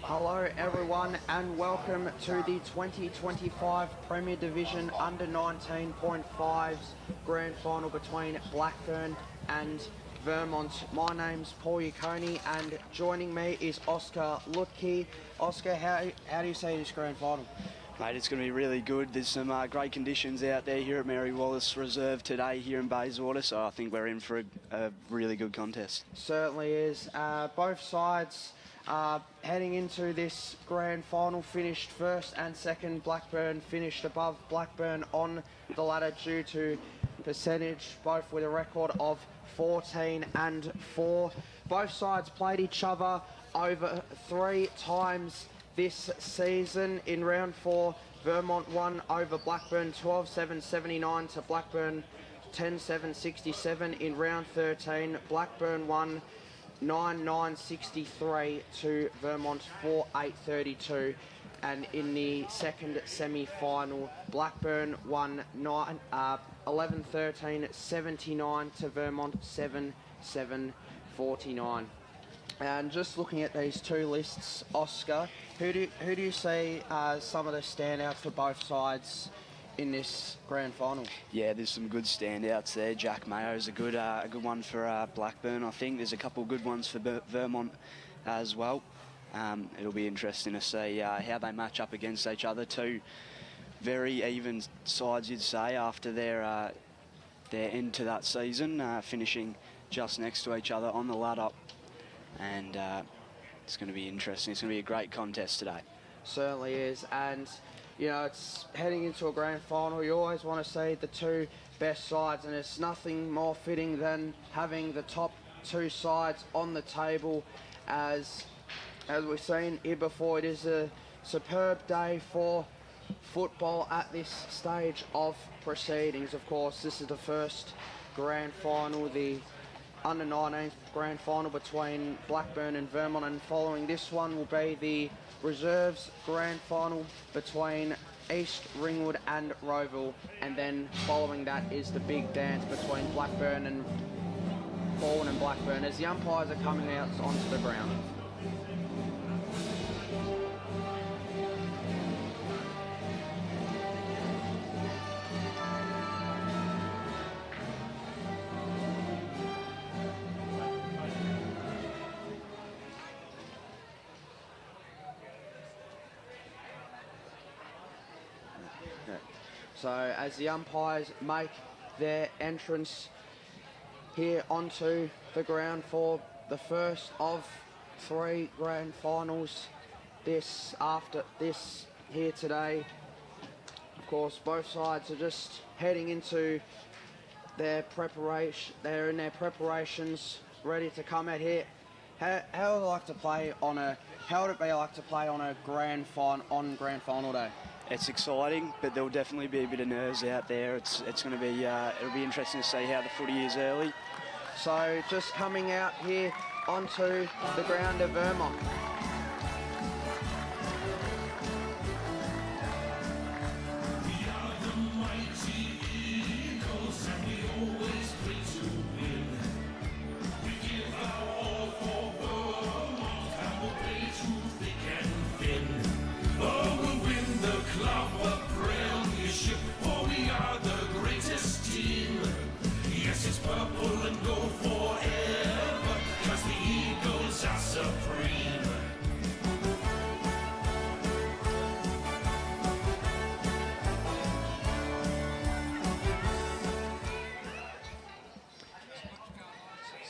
Hello everyone and welcome to the 2025 Premier Division under 19.5's Grand Final between Blackburn and Vermont. My name's Paul Yaconi and joining me is Oscar Lutke. Oscar, how do you see this Grand Final? Mate, it's going to be really good. There's some great conditions out there here at Mary Wallace Reserve today here in Bayswater, so I think we're in for a really good contest. Certainly is. Both sides heading into this grand final finished first and second. Blackburn finished above Blackburn on the ladder due to percentage, both with a record of 14 and 4. Both sides played each other over 3 times this season. In round 4, Vermont won over Blackburn 12-7-79 to Blackburn 10-7-67. In round 13, Blackburn won 9-9-63 to Vermont 4-8-32. And in the second semi-final, Blackburn won 11-13-79 to Vermont 7-7-49. And just looking at these two lists, Oscar, who do you see some of the standouts for both sides in this grand final? Yeah, there's some good standouts there. Jack Mayo's a good one for Blackburn. I think there's a couple of good ones for Vermont as well. It'll be interesting to see how they match up against each other. Two very even sides, you'd say, after their end to that season, finishing just next to each other on the ladder. And it's going to be interesting. It's going to be a great contest today. Certainly is. And you know, it's heading into a grand final. You always want to see the two best sides, and it's nothing more fitting than having the top two sides on the table. As we've seen here before, it is a superb day for football at this stage of proceedings. Of course, this is the first grand final, the under 19 grand final between Blackburn and Vermont, and following this one will be the reserves grand final between East Ringwood and Roeville, and then following that is the big dance between Blackburn and Bourne and Blackburn as the umpires are coming out onto the ground. So as the umpires make their entrance here onto the ground for the first of 3 grand finals after this here today. Of course, both sides are just heading into their preparation. They're in their preparations, ready to come out here. How would it like to play on a? How would it be like to play on a grand final day? It's exciting, but there'll definitely be a bit of nerves out there. It's going to be it'll be interesting to see how the footy is early. So just coming out here onto the ground of Vermont.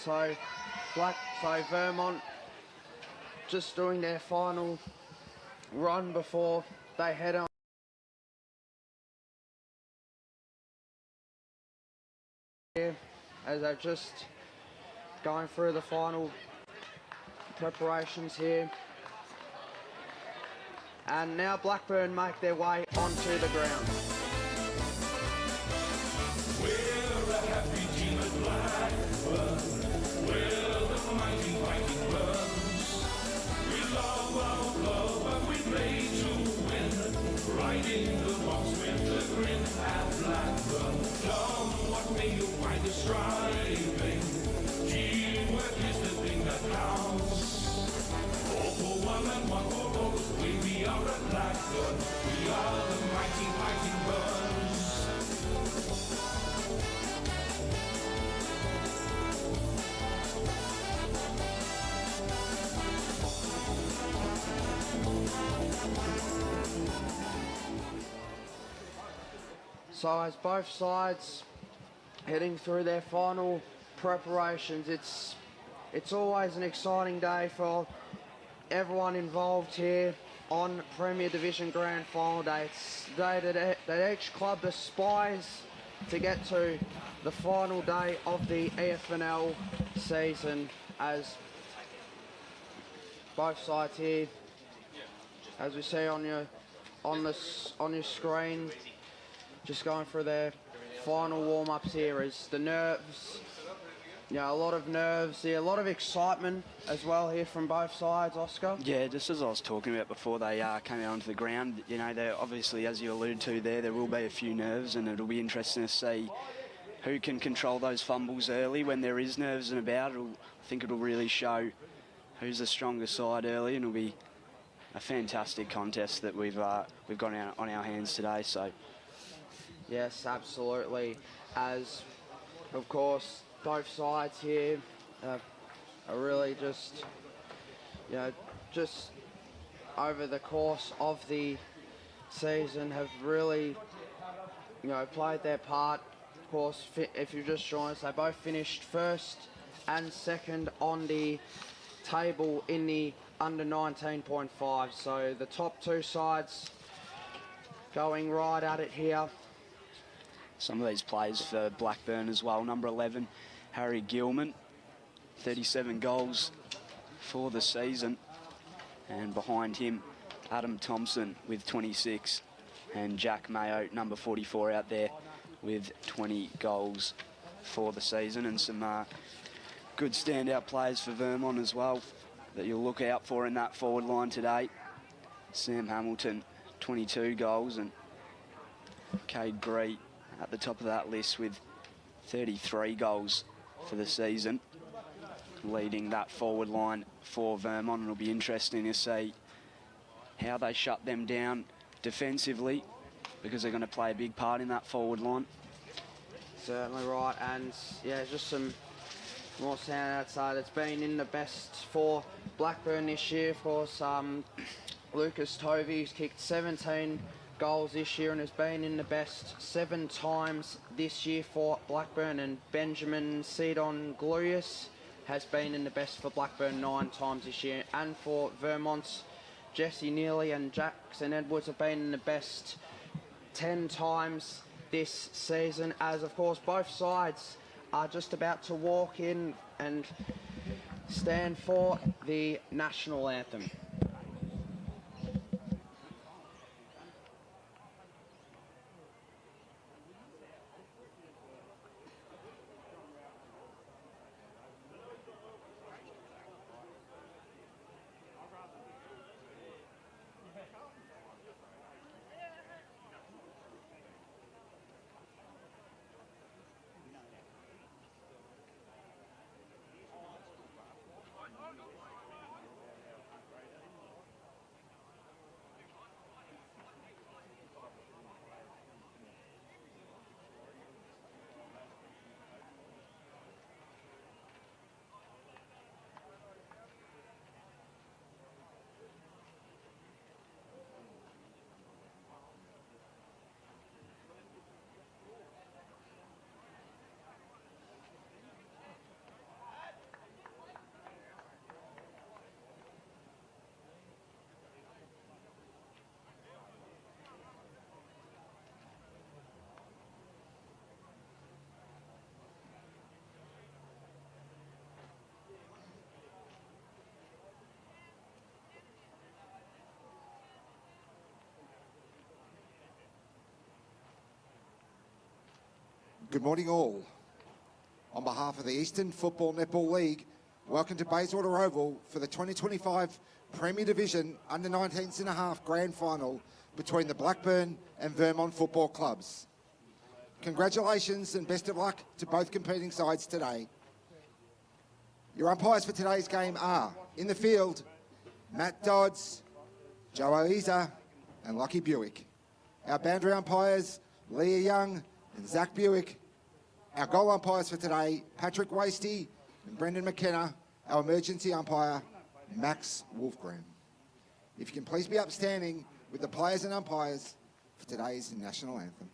So Vermont just doing their final run before they head on. As they're just going through the final preparations here. And now Blackburn make their way onto the ground. We're a happy team at Blackburn. We're the fighting Burns. We love our club and we play to win. Riding the box with the grin at Blackburn. Come, what may you find us striving? Teamwork is the thing that counts. All for one and one for are at Blackburn, we are the mighty fighting birds. So as both sides heading through their final preparations, it's always an exciting day for everyone involved here on Premier Division Grand Final Day. It's the day that each club aspires to get to, the final day of the EFNL season, as both sides here, as we see on your screen, just going through their final warm-ups here. Is the nerves, a lot of nerves here, a lot of excitement as well here from both sides, Oscar. Yeah, just as I was talking about before they came out onto the ground, they're obviously, as you alluded to there will be a few nerves, and it'll be interesting to see who can control those fumbles early when there is nerves and about. I think it'll really show who's the strongest side early, and it'll be a fantastic contest that we've got on our hands today. So. Yes, absolutely. As, of course, both sides here are really just over the course of the season have really, played their part. Of course, if you just joined us, they both finished first and second on the table in the under 19.5. So the top two sides going right at it here. Some of these players for Blackburn as well. Number 11, Harry Gilman, 37 goals for the season. And behind him, Adam Thompson with 26. And Jack Mayo, number 44, out there with 20 goals for the season. And some good standout players for Vermont as well that you'll look out for in that forward line today. Sam Hamilton, 22 goals, and Cade Gree at the top of that list with 33 goals for the season, leading that forward line for Vermont. It'll be interesting to see how they shut them down defensively, because they're going to play a big part in that forward line. Certainly right, and just some more sound outside. It's been in the best for Blackburn this year. Of course, Lucas Tovey's kicked 17 goals this year and has been in the best 7 times this year for Blackburn, and Benjamin Sidon Gluyas has been in the best for Blackburn 9 times this year, and for Vermont, Jesse Neely and Jackson Edwards have been in the best 10 times this season, as of course both sides are just about to walk in and stand for the national anthem. Good morning all. On behalf of the Eastern Football Netball League, welcome to Bayswater Oval for the 2025 Premier Division Under 19.5 Grand Final between the Blackburn and Vermont football clubs. Congratulations and best of luck to both competing sides today. Your umpires for today's game are, in the field, Matt Dodds, Joe Oiza and Lockie Buick. Our boundary umpires, Leah Young and Zach Buick. Our goal umpires for today, Patrick Wasty and Brendan McKenna. Our emergency umpire, Max Wolfgram. If you can please be upstanding with the players and umpires for today's national anthem.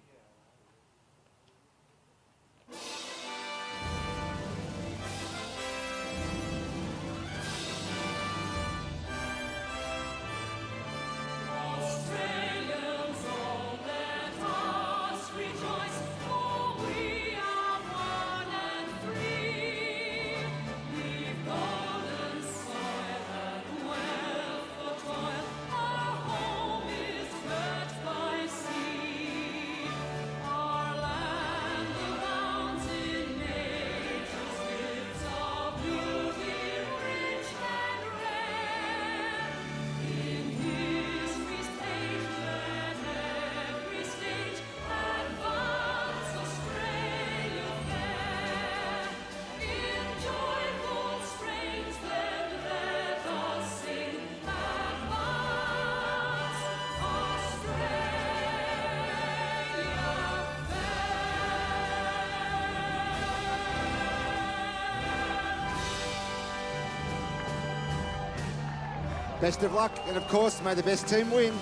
Best of luck, and of course, may the best team win.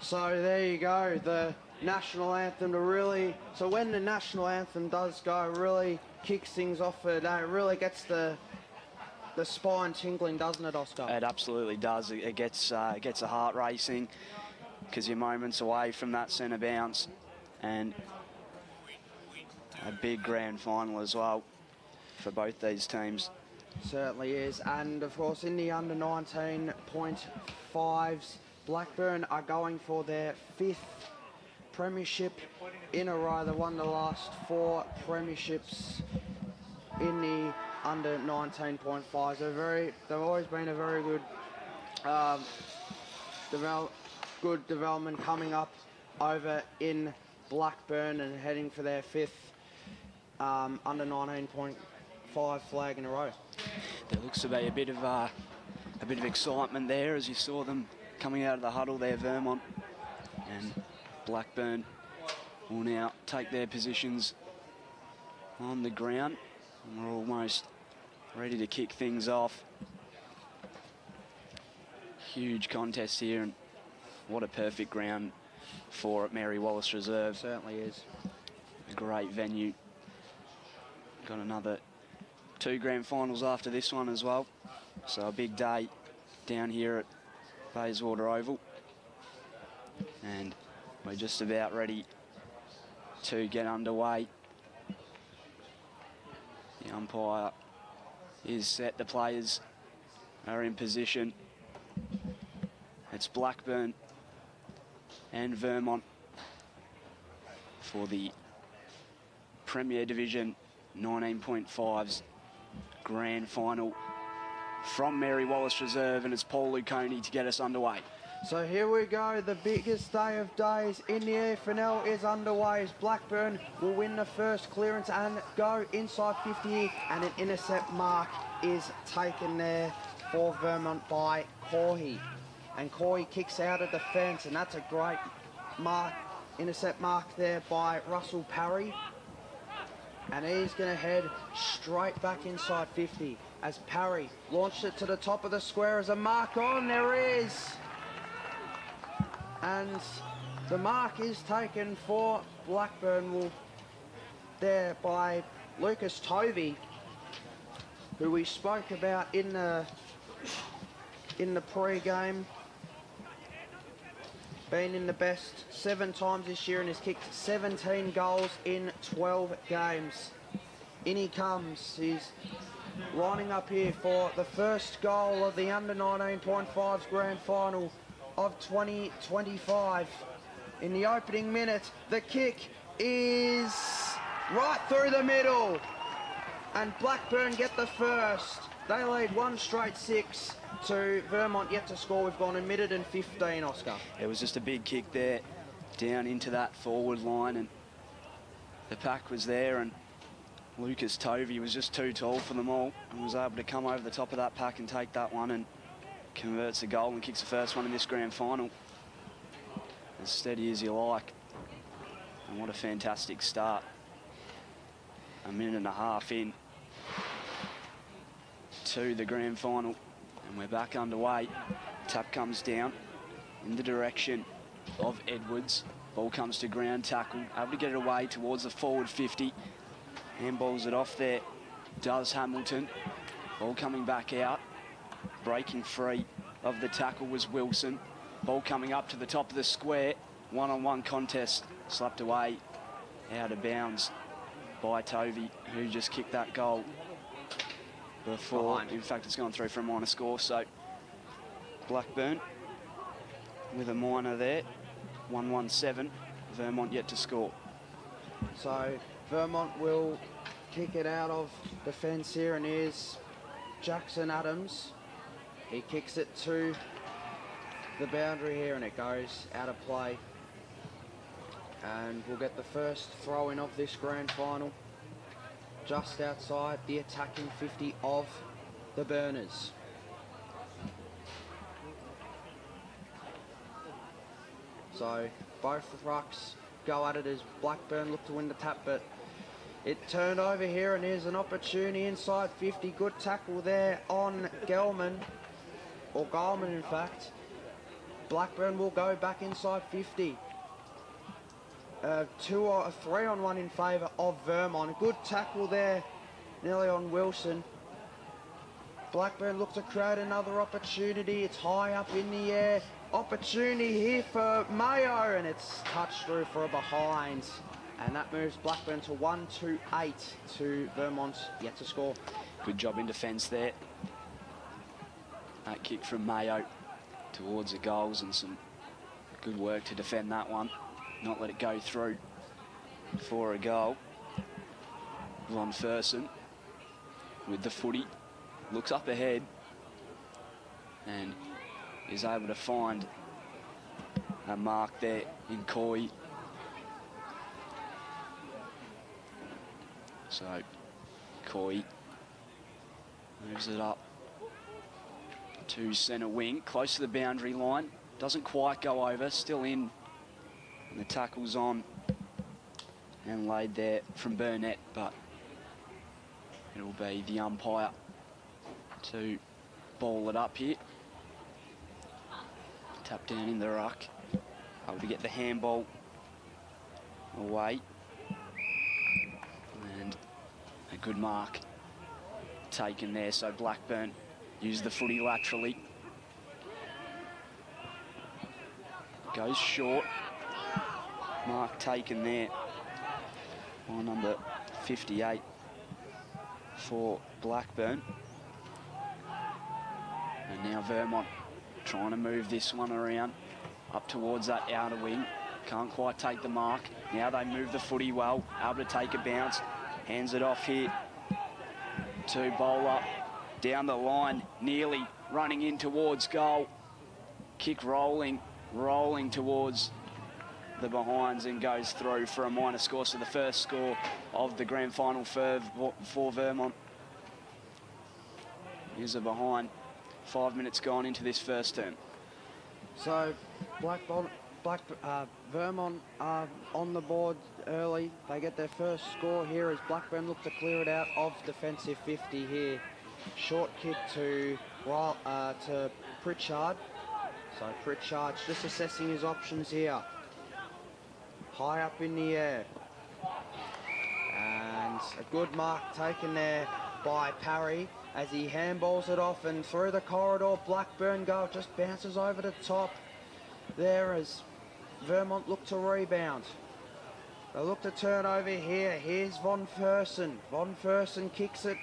So there you go, the national anthem to really, so when the national anthem does go, really kicks things off, it really gets the spine tingling, doesn't it, Oscar? It absolutely does. It gets the heart racing because you're moments away from that centre bounce, and a big grand final as well for both these teams. Certainly is, and of course in the under 19.5's, Blackburn are going for their 5th premiership in a row. They won the last 4 premierships in the under 19.5s. They've always been a very good good development coming up over in Blackburn and heading for their 5th under 19.5 flag in a row. There looks to be a bit of excitement there as you saw them coming out of the huddle there, Vermont, and Blackburn will now take their positions on the ground, and we're almost ready to kick things off. Huge contest here, and what a perfect ground for Mary Wallace Reserve. Certainly is. A great venue. Got another 2 grand finals after this one as well, so a big day down here at Bayswater Oval, and we're just about ready to get underway. The umpire is set, the players are in position. It's Blackburn and Vermont for the Premier Division 19.5's grand final from Mary Wallace Reserve, and it's Paul Luconi to get us underway. So here we go, the biggest day of days in the EFNL is underway as Blackburn will win the first clearance and go inside 50, and an intercept mark is taken there for Vermont by Corey. And Corey kicks out of defence, and that's a great intercept mark there by Russell Parry. And he's going to head straight back inside 50 as Parry launched it to the top of the square as a mark on. There is. And the mark is taken for Blackburn there by Lucas Tovey, who we spoke about in the pre-game. Been in the best 7 times this year and has kicked 17 goals in 12 games. In he comes. He's lining up here for the first goal of the under 19.5's grand final of 2025. In the opening minute, the kick is right through the middle, and Blackburn get the first. They lead 1 straight 6 to Vermont yet to score. We've gone a minute and 15, Oscar. It was just a big kick there down into that forward line, and the pack was there, and Lucas Tovey was just too tall for them all and was able to come over the top of that pack and take that one, and converts a goal and kicks the first one in this grand final. As steady as you like. And what a fantastic start. A minute and a half in to the grand final. And we're back underway. Tap comes down in the direction of Edwards. Ball comes to ground tackle. Able to get it away towards the forward 50. Handballs it off there. Does Hamilton. Ball coming back out. Breaking free of the tackle was Wilson. Ball coming up to the top of the square. One-on-one contest. Slapped away out of bounds by Tovey, who just kicked that goal before. In fact, it's gone through for a minor score. So Blackburn with a minor there. 1-1-7. Vermont yet to score. So Vermont will kick it out of defence here, and here's Jackson Adams. He kicks it to the boundary here, and it goes out of play. And we'll get the first throw-in of this grand final just outside the attacking 50 of the Burners. So both rucks go at it as Blackburn look to win the tap, but it turned over here, and here's an opportunity inside 50. Good tackle there on Gelman, or Gallman in fact. Blackburn will go back inside 50. 3-on-1 in favour of Vermont. Good tackle there, nearly on Wilson. Blackburn look to create another opportunity. It's high up in the air. Opportunity here for Mayo, and it's touched through for a behind. And that moves Blackburn to 1-2-8 to Vermont yet to score. Good job in defence there. That kick from Mayo towards the goals, and some good work to defend that one. Not let it go through for a goal. Von Fersen with the footy. Looks up ahead and is able to find a mark there in Coy. So Coy moves it up to centre wing, close to the boundary line. Doesn't quite go over, still in. And the tackle's on and laid there from Burnett, but it'll be the umpire to ball it up here. Tap down in the ruck. Able to get the handball away. And a good mark taken there. So Blackburn use the footy laterally. Goes short. Mark taken there on number 58 for Blackburn. And now Vermont trying to move this one around up towards that outer wing. Can't quite take the mark. Now they move the footy well, able to take a bounce. Hands it off here to Bowler. Down the line, nearly running in towards goal. Kick rolling towards the behinds and goes through for a minor score. So the first score of the grand final for Vermont. Here's a behind. 5 minutes gone into this first term. So Vermont are on the board early. They get their first score here as Blackburn look to clear it out of defensive 50 here. Short kick to Pritchard. So Pritchard's just assessing his options here. High up in the air. And a good mark taken there by Parry as he handballs it off and through the corridor. Blackburn go, just bounces over the top there as Vermont look to rebound. They look to turn over here. Here's Von Fersen. Von Fersen kicks it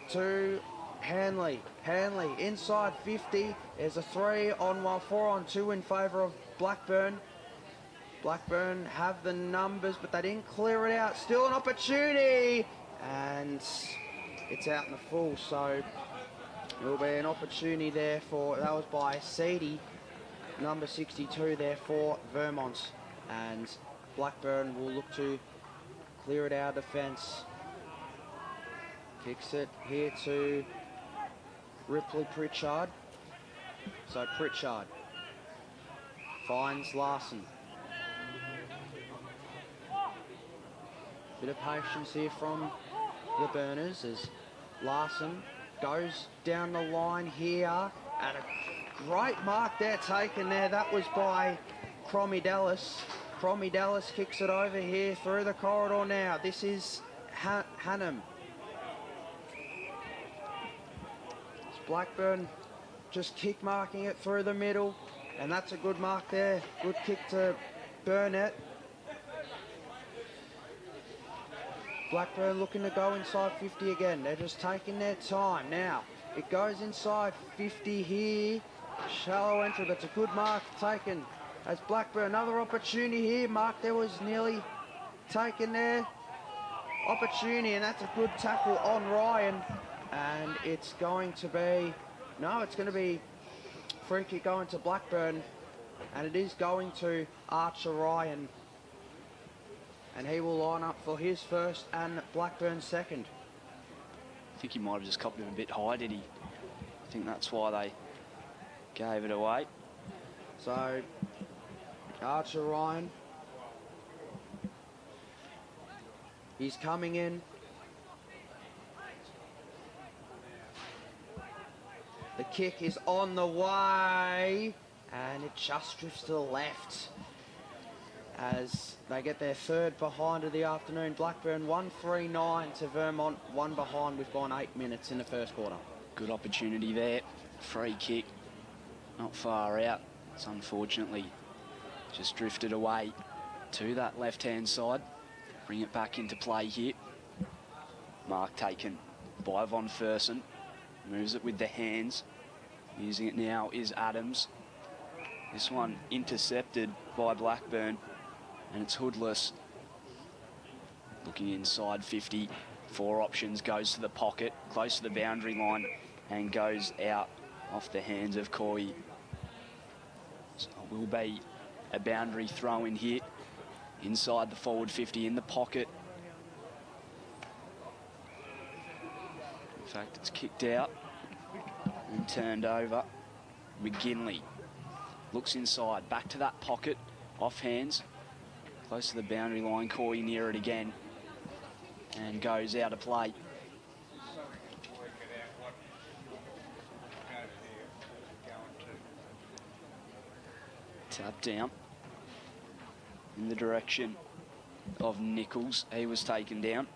to Hanley. Hanley inside 50. There's a 3-on-1, 4-on-2 in favour of Blackburn. Blackburn have the numbers, but they didn't clear it out. Still an opportunity, and it's out in the full. So there'll be an opportunity there for, that was by Seedy, number 62 there for Vermont, and Blackburn will look to clear it out of defence. Kicks it here to Ripley Pritchard. So Pritchard finds Larson. Bit of patience here from the Burners as Larson goes down the line here, and a great mark there taken there. That was by Cromie Dallas. Cromie Dallas kicks it over here through the corridor now. This is Hannum. It's Blackburn just kick marking it through the middle, and that's a good mark there. Good kick to Burnett. Blackburn looking to go inside 50 again. They're just taking their time. Now, it goes inside 50 here. Shallow entry, but it's a good mark taken as Blackburn. Another opportunity here. Mark there was nearly taken there. Opportunity, and that's a good tackle on Ryan. And it's going to be, no, it's going to be free kick going to Blackburn. And it is going to Archer Ryan. And he will line up for his first and Blackburn's second. I think he might have just copped him a bit high, did he? I think that's why they gave it away. So, Archer Ryan. He's coming in. The kick is on the way, and it just drifts to the left as they get their third behind of the afternoon. Blackburn 1-3-9 to Vermont, one behind. We've gone 8 minutes in the first quarter. Good opportunity there. Free kick, not far out. It's unfortunately just drifted away to that left-hand side. Bring it back into play here. Mark taken by Von Fersen. Moves it with the hands. Using it now is Adams. This one intercepted by Blackburn, and it's hoodless. Looking inside 50. 4 options, goes to the pocket, close to the boundary line, and goes out off the hands of Coy. So it will be a boundary throw in here. Inside the forward 50 in the pocket. In fact, it's kicked out and turned over. McGinley looks inside, back to that pocket, off hands, close to the boundary line. Coy near it again and goes out of play. Tap down in the direction of Nichols. He was taken down.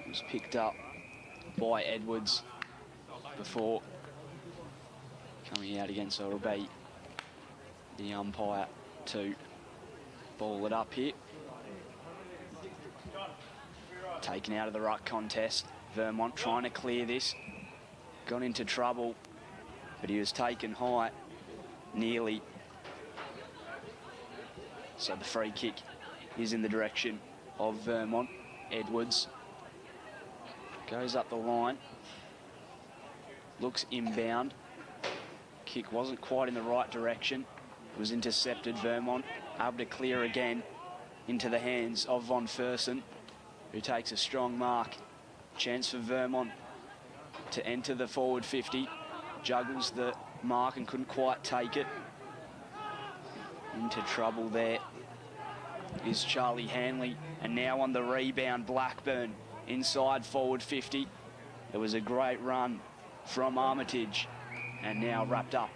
He was picked up by Edwards before coming out again, so it'll be the umpire to ball it up here. Taken out of the ruck contest. Vermont trying to clear this. Got into trouble, but he was taken high, nearly. So the free kick is in the direction of Vermont. Edwards goes up the line. Looks inbound. Kick wasn't quite in the right direction. It was intercepted. Vermont able to clear again into the hands of Von Fersen, who takes a strong mark. Chance for Vermont to enter the forward 50. Juggles the mark and couldn't quite take it. Into trouble there is Charlie Hanley. And now on the rebound, Blackburn inside forward 50. It was a great run from Armitage, and now wrapped up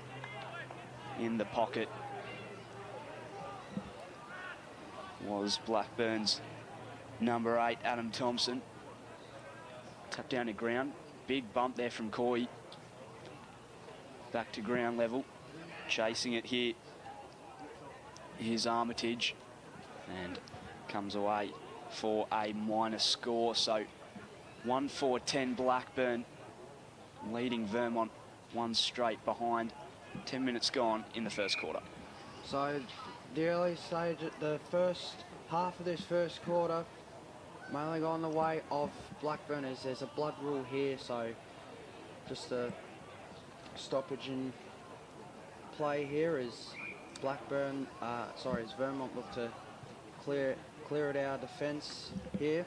in the pocket was Blackburn's number 8, Adam Thompson. Tap down to ground. Big bump there from Coy. Back to ground level. Chasing it here. Here's Armitage. And comes away for a minus score. So 1-4-10 Blackburn, leading Vermont one straight behind. 10 minutes gone in the first quarter. So the early stage, the first half of this first quarter, mainly gone the way of Blackburn as there's a blood rule here, so just a stoppage in play here as Blackburn, as Vermont look to clear it out of defence here.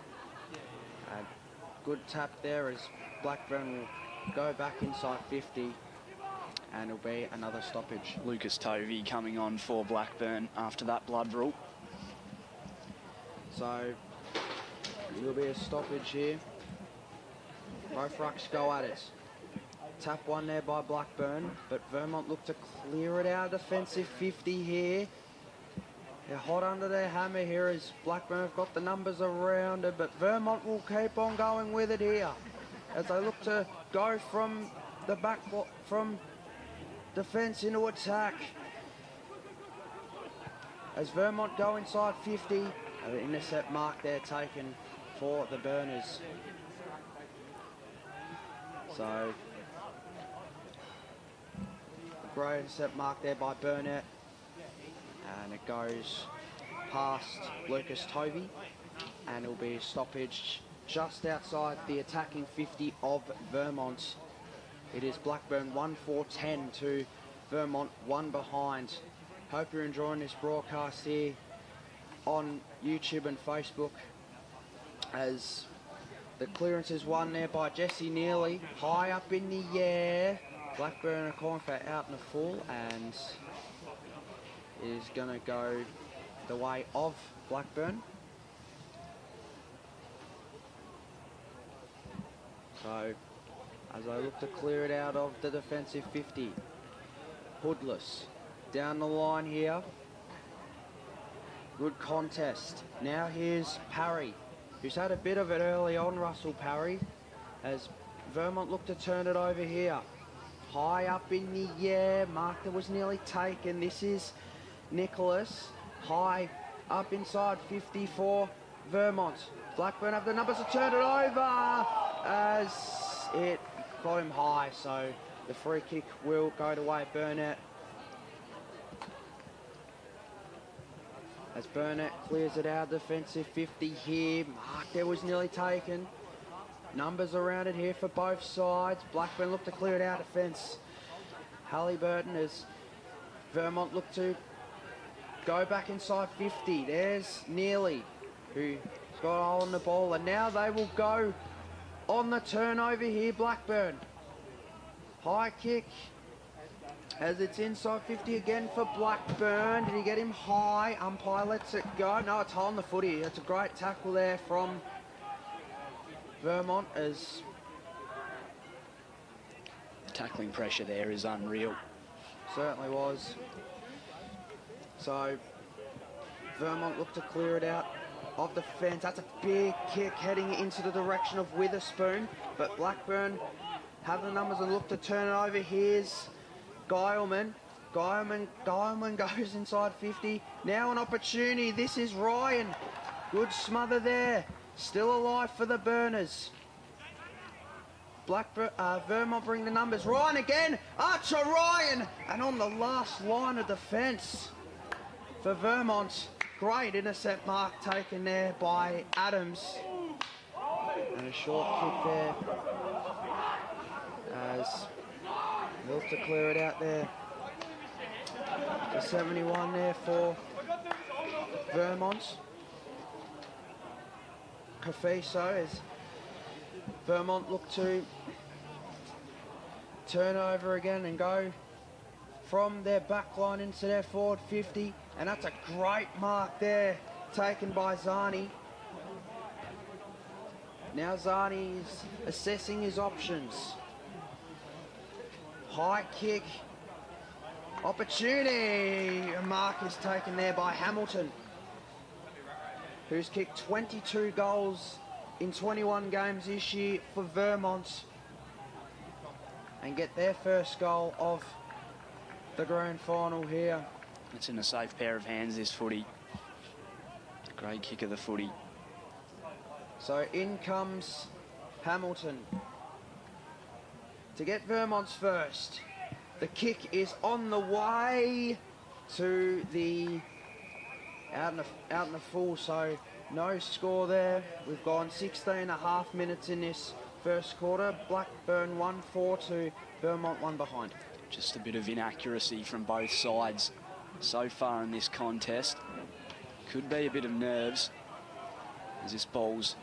good tap there as Blackburn will go back inside 50 and it'll be another stoppage. Lucas Tovey coming on for Blackburn after that blood rule. So it'll be a stoppage here. Both rucks go at it. Tap one there by Blackburn, but Vermont look to clear it out defensive 50 here. They're hot under their hammer here as Blackburn have got the numbers around it, but Vermont will keep on going with it here as they look to go from the back, from defence into attack. As Vermont go inside 50, an intercept mark there taken for the Burners. So, a great intercept mark there by Burnett. And it goes past Lucas Tovey. And it'll be a stoppage just outside the attacking 50 of Vermont. It is Blackburn 1-4-10 to Vermont 1 behind. Hope you're enjoying this broadcast here on YouTube and Facebook as the clearance is won there by Jesse Neely, high up in the air. Blackburn are calling for out and a full and is going to go the way of Blackburn. So as I look to clear it out of the defensive 50, Hoodless down the line here. Good contest. Now here's Parry, who's had a bit of it early on, Russell Parry, as Vermont look to turn it over here. High up in the air, mark that was nearly taken. This is Nicholas, high up inside 50 for Vermont. Blackburn have the numbers to turn it over as it got him high, so the free kick will go the way of Burnett. As Burnett clears it out, defensive 50 here. Mark there was nearly taken. Numbers around it here for both sides. Blackburn look to clear it out defence. Halliburton as Vermont look to go back inside 50. There's Neely, who's got a hole on the ball. And now they will go on the turnover here, Blackburn. High kick as it's inside 50 again for Blackburn. Did he get him high? Umpire lets it go. No, it's high on the footy. It's a great tackle there from Vermont as Tackling pressure there is unreal. certainly was. So Vermont look to clear it out of the fence. That's a big kick heading into the direction of Witherspoon, but Blackburn have the numbers and look to turn it over. Here's Geilman. Geilman goes inside 50. Now an opportunity. This is Ryan. Good smother there. Still alive for the Burners. Vermont bring the numbers. Ryan again. Archer Ryan. And on the last line of defence for Vermont. Great intercept mark taken there by Adams. And a short kick there as they look to clear it out there. The 71 there for Vermont. Cafiso as Vermont look to turn over again and go from their back line into their forward 50. And that's a great mark there taken by Zani. Now Zani is assessing his options. High kick. Opportunity. A mark is taken there by Hamilton, who's kicked 22 goals in 21 games this year for Vermont and get their first goal of the grand final here. It's in a safe pair of hands, this footy. Great kick of the footy. So in comes Hamilton to get Vermont's first. The kick is on the way to the out in the full, so no score there. We've gone 16.5 minutes in this first quarter. Blackburn 1-4 to Vermont 1 behind. Just a bit of inaccuracy from both sides so far in this contest. Could be a bit of nerves as this ball's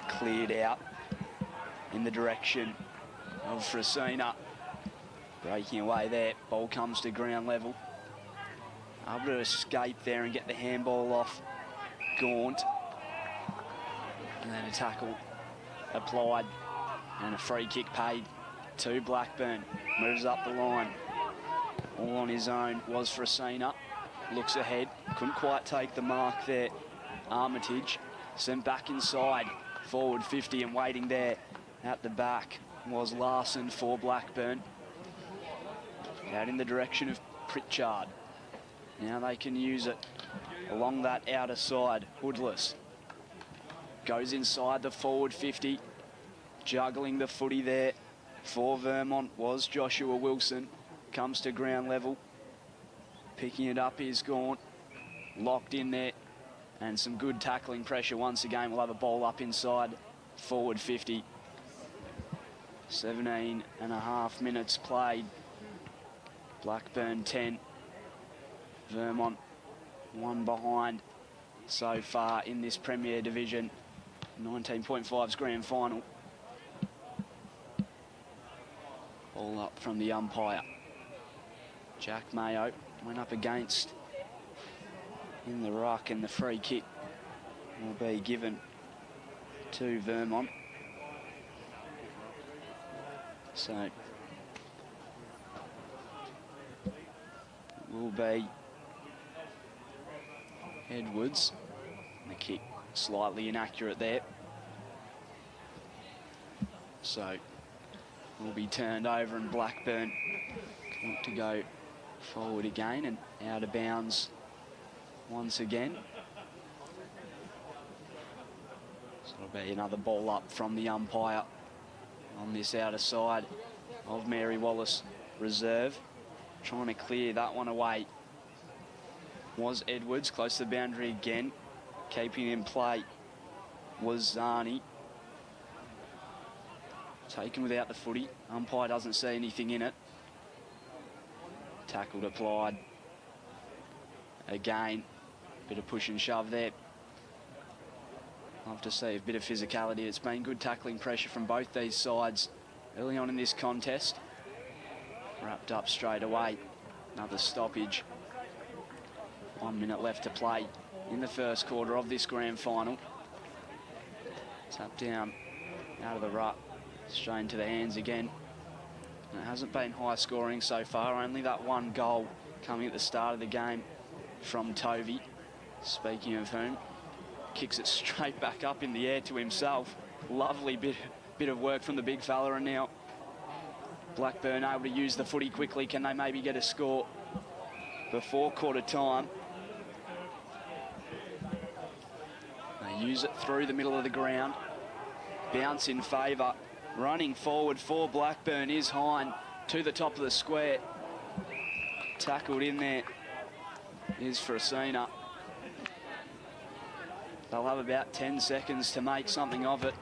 cleared out. in the direction of Frasina. Breaking away there. Ball comes to ground level. Able to escape there and get the handball off Gaunt. And then a tackle applied and a free kick paid to Blackburn. Moves up the line. All on his own was Frasina. Looks ahead. Couldn't quite take the mark there. Armitage sent back inside. Forward 50 and waiting there at the back was Larson for Blackburn. Out in the direction of Pritchard. Now they can use it along that outer side. Hoodless goes inside the forward 50. Juggling the footy there for Vermont was Joshua Wilson. Comes to ground level. Picking it up is Gaunt. Locked in there. And some good tackling pressure once again. We'll have a ball up inside forward 50. 17.5 minutes played. Blackburn 10. Vermont 1 behind so far in this Premier Division. 19.5's grand final. All up from the umpire. Jack Mayo went up against in the ruck, and the free kick will be given to Vermont. So it will be Edwards. The kick slightly inaccurate there. So will be turned over, and Blackburn want to go forward again and out of bounds once again. So it'll be another ball up from the umpire on this outer side of Mary Wallace reserve. Trying to clear that one away was Edwards, close to the boundary again. Keeping in play was Zani. Taken without the footy. Umpire doesn't see anything in it. Tackled applied. Again, bit of push and shove there. Love to see a bit of physicality. It's been good tackling pressure from both these sides early on in this contest. Wrapped up straight away. Another stoppage. 1 minute left to play in the first quarter of this grand final. Tap down out of the ruck. Straight into the hands again. And it hasn't been high scoring so far. Only that one goal coming at the start of the game from Tovey. Speaking of whom, kicks it straight back up in the air to himself. Lovely bit of work from the big fella, and now Blackburn able to use the footy quickly. Can they maybe get a score before quarter time? They use it through the middle of the ground. Bounce in favour. Running forward for Blackburn is Hine to the top of the square. Tackled in there is Frasina. They'll have about 10 seconds to make something of it.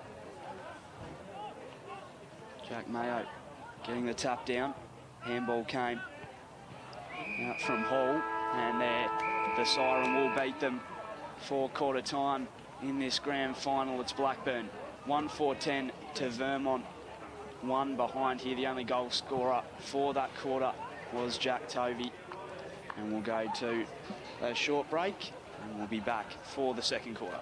Jack Mayo getting the tap down. Handball came out from Hall, and there the siren will beat them for quarter time in this grand final. It's Blackburn 1-4-10 to Vermont 1 behind here. The only goal scorer for that quarter was Jack Tovey. And we'll go to a short break, and we'll be back for the second quarter.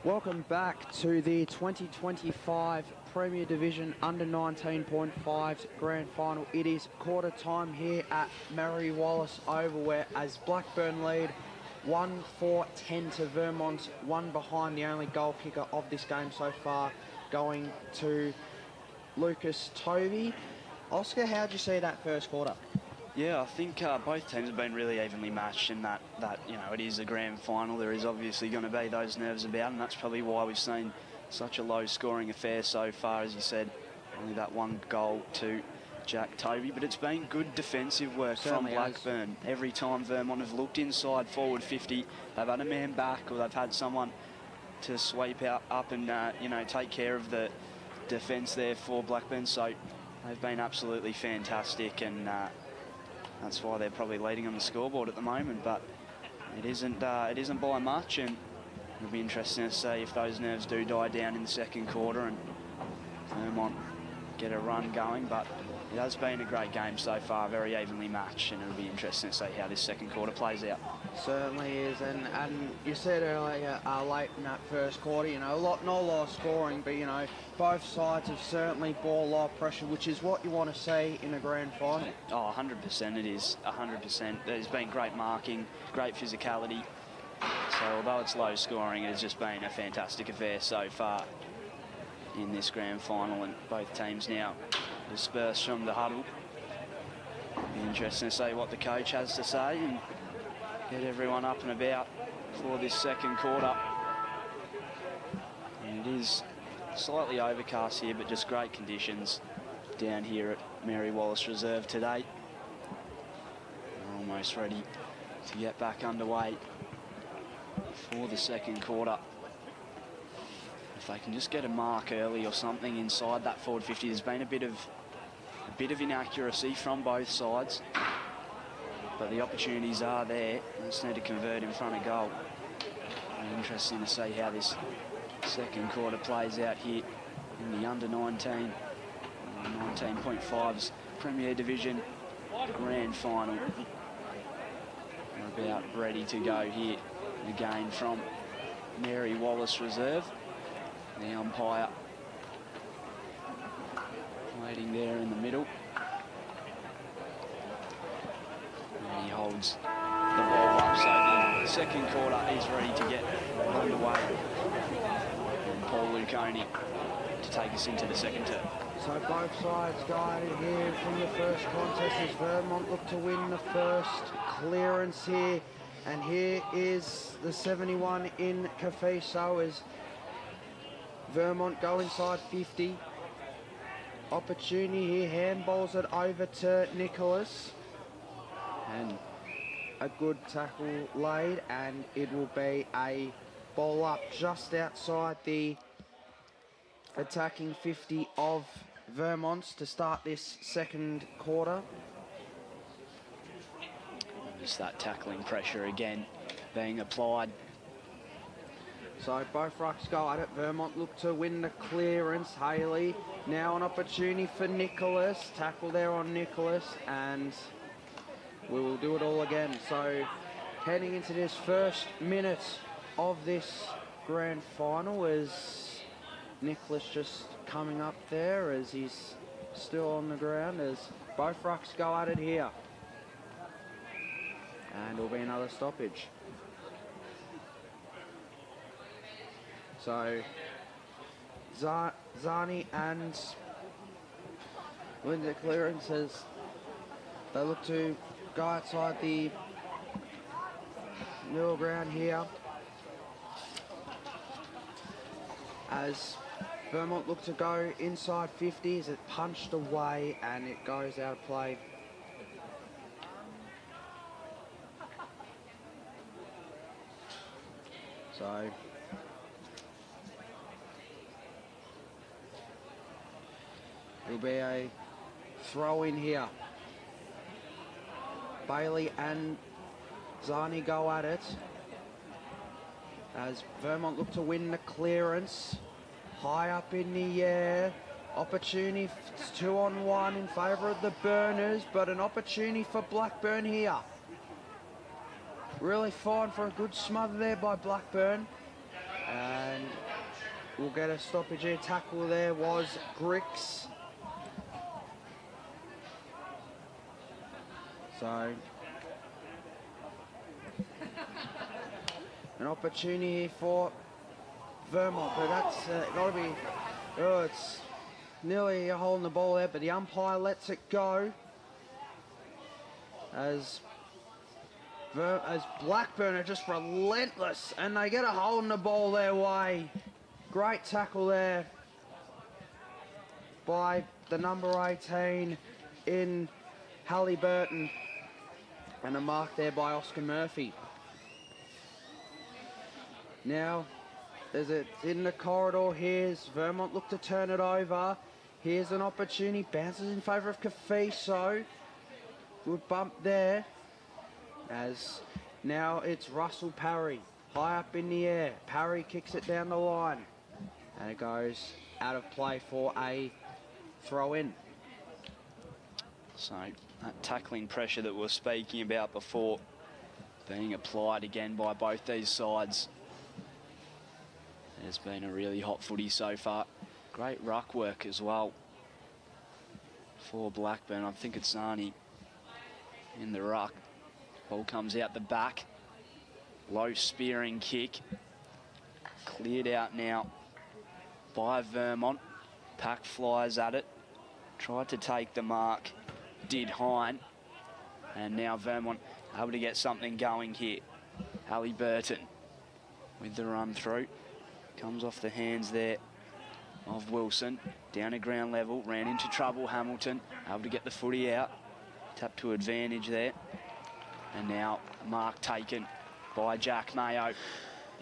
Welcome back to the 2025 Premier Division Under 19.5's Grand Final. It is quarter time here at Mary Wallace Oval, where as Blackburn lead 1-4-10 to Vermont, one behind the only goal kicker of this game so far, going to Lucas Tovey. Oscar, how'd you see that first quarter? Yeah, I think both teams have been really evenly matched in that, you know, it is a grand final. There is obviously going to be those nerves about, and that's probably why we've seen such a low-scoring affair so far. As you said, only that one goal to Jack Tovey, but it's been good defensive work Certainly from Blackburn. Every time Vermont have looked inside forward 50, they've had a man back, or they've had someone to sweep up and, you know, take care of the defence there for Blackburn. So they've been absolutely fantastic, and that's why they're probably leading on the scoreboard at the moment, but it isn't by much, and it'll be interesting to see if those nerves do die down in the second quarter and Vermont get a run going. But it has been a great game so far, very evenly matched, and it'll be interesting to see how this second quarter plays out. Certainly is, and you said earlier, late in that first quarter, you know, not a lot of scoring, but, you know, both sides have certainly brought a lot of pressure, which is what you want to see in a grand final. Oh, 100% it is, 100%. There's been great marking, great physicality. So although it's low scoring, it has just been a fantastic affair so far in this grand final, and both teams now dispersed from the huddle. Be interesting to see what the coach has to say and get everyone up and about for this second quarter. And it is slightly overcast here, but just great conditions down here at Mary Wallace Reserve today. We're almost ready to get back underway for the second quarter. If they can just get a mark early or something inside that forward 50, there's been a bit of inaccuracy from both sides, but the opportunities are there. They just need to convert in front of goal. And interesting to see how this second quarter plays out here in the under 19, 19.5's Premier Division Grand Final. We're about ready to go here again from Mary Wallace Reserve. The umpire waiting there in the middle. And he holds the ball up, so the second quarter is ready to get underway. And Paul Luconi to take us into the second term. So both sides guided here from the first contest as Vermont look to win the first clearance here. And here is the 71 in Kafiso as Vermont go inside 50. Opportunity here, handballs it over to Nicholas. And a good tackle laid, and it will be a ball up just outside the attacking 50 of Vermont to start this second quarter. Just that tackling pressure again being applied. So both rucks go at it. Vermont look to win the clearance. Haley, now an opportunity for Nicholas. Tackle there on Nicholas, and we will do it all again. So heading into this first minute of this grand final, is Nicholas just coming up there as he's still on the ground, as both rucks go at it here. And it'll be another stoppage. So Zani and Linda clearance as they look to go outside the middle ground here, as Vermont look to go inside 50 as it punched away and it goes out of play. So it'll be a throw in here. Bailey and Zani go at it as Vermont look to win the clearance. High up in the air. Opportunity, 2-on-1 in favour of the Burners, but an opportunity for Blackburn here. Really fine for a good smother there by Blackburn. And And we'll get a stoppage here. Tackle there was Grix. So an opportunity for Vermont, but that's got to be, oh, it's nearly a hole in the ball there, but the umpire lets it go as Blackburn are just relentless, and they get a hole in the ball their way. Great tackle there by the number 18 in Halliburton, and a mark there by Oscar Murphy. Now, there's it in the corridor. Here's Vermont look to turn it over. Here's an opportunity, bounces in favour of Kafiso. Good bump there. As now it's Russell Parry, high up in the air. Parry kicks it down the line, and it goes out of play for a throw in. So that tackling pressure that we were speaking about before being applied again by both these sides. It's been a really hot footy so far. Great ruck work as well for Blackburn. I think it's Zani in the ruck. Ball comes out the back. Low spearing kick. Cleared out now by Vermont. Pack flies at it. Tried to take the mark. Did Hine. And now Vermont able to get something going here. Halliburton with the run through. Comes off the hands there of Wilson. Down to ground level. Ran into trouble, Hamilton. Able to get the footy out. Tap to advantage there. And now mark taken by Jack Mayo.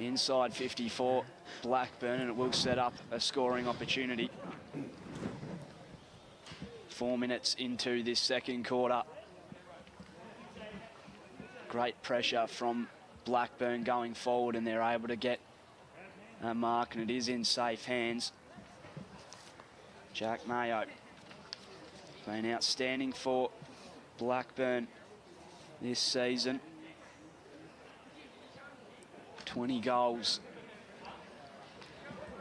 Inside 54, Blackburn, and it will set up a scoring opportunity. 4 minutes into this second quarter. Great pressure from Blackburn going forward, and they're able to get a mark, and it is in safe hands. Jack Mayo been outstanding for Blackburn this season. 20 goals.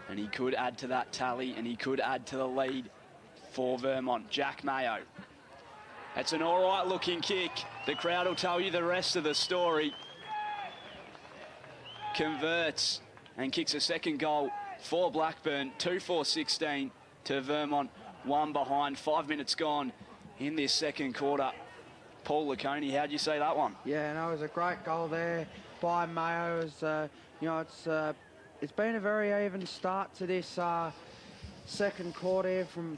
And he could add to that tally, and he could add to the lead for Vermont. Jack Mayo. That's an all right looking kick. The crowd will tell you the rest of the story. Converts and kicks a second goal for Blackburn. 2-4-16 to Vermont. One behind. 5 minutes gone in this second quarter. Paul Laconey, how'd you see that one? Yeah, no, it was a great goal there by Mayo. It was, you know, it's been a very even start to this second quarter from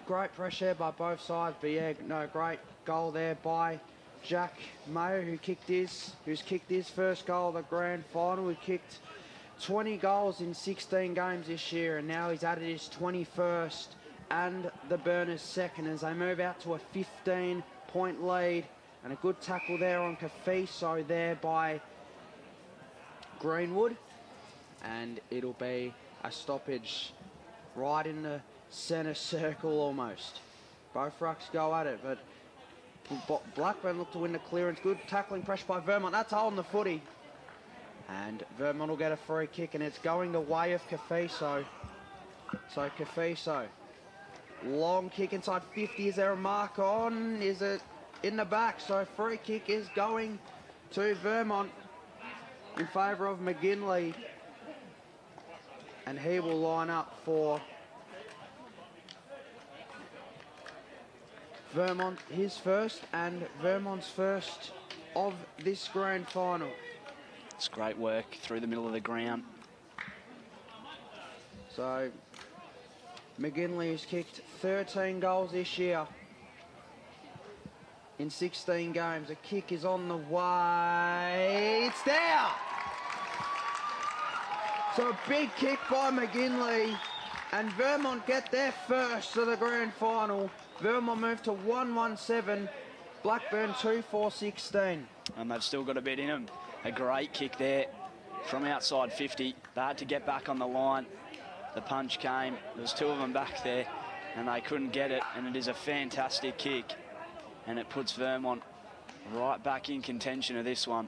great pressure by both sides. But yeah, no, great goal there by Jack Mayo, who's kicked his first goal of the grand final. He kicked 20 goals in 16 games this year, and now he's added his 21st and the Burners' second as they move out to a 15-point lead. And a good tackle there on Kafiso there by Greenwood. And it'll be a stoppage right in the centre circle almost. Both rucks go at it, but Blackburn look to win the clearance. Good tackling pressure by Vermont. That's holding the footy. And Vermont will get a free kick, and it's going the way of Kafiso. So Kafiso, long kick inside 50. Is there a mark on? Is it in the back? So free kick is going to Vermont in favour of McGinley. And he will line up for Vermont, his first, and Vermont's first of this grand final. It's great work through the middle of the ground. So McGinley has kicked 13 goals this year in 16 games. A kick is on the way. It's there! So a big kick by McGinley, and Vermont get their first to the grand final. Vermont move to 1-1-7, Blackburn 2-4-16. And they've still got a bit in them. A great kick there from outside 50. They had to get back on the line. The punch came. There was two of them back there, and they couldn't get it. And it is a fantastic kick. And it puts Vermont right back in contention of this one.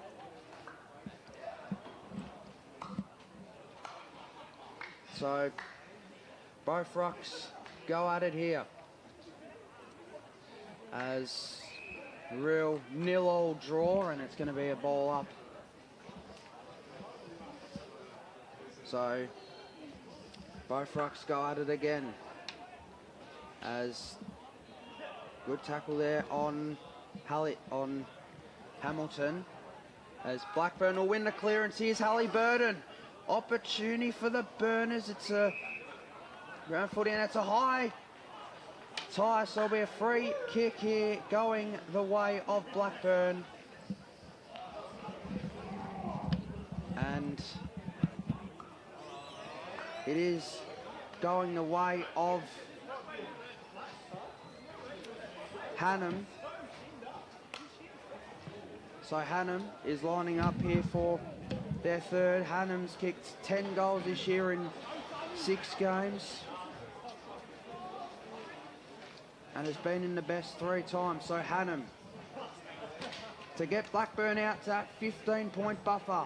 So both rucks go at it here. As real nil-all draw, and it's going to be a ball up. So both rucks go at it again. As good tackle there on Hamilton. As Blackburn will win the clearance. Here's Halliburton. Opportunity for the Burners. It's a ground footy and it's a high tie, so there'll be a free kick here going the way of Blackburn. And it is going the way of Hannum. So Hannum is lining up here for their third. Hannum's kicked 10 goals this year in 6 games. And has been in the best 3 times. So Hannum to get Blackburn out to that 15-point buffer.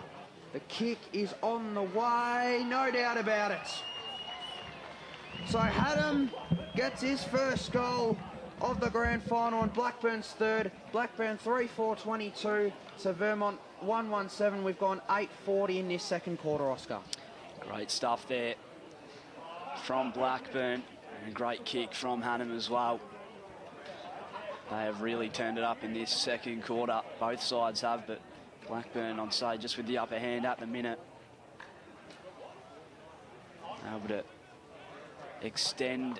The kick is on the way, no doubt about it. So Hannum gets his first goal of the grand final and Blackburn's third. Blackburn 3-4-22 to Vermont 1-1-7. We've gone 8:40 in this second quarter, Oscar. Great stuff there from Blackburn. And a great kick from Hannum as well. They have really turned it up in this second quarter. Both sides have, but Blackburn, I'd say, just with the upper hand at the minute. Able to extend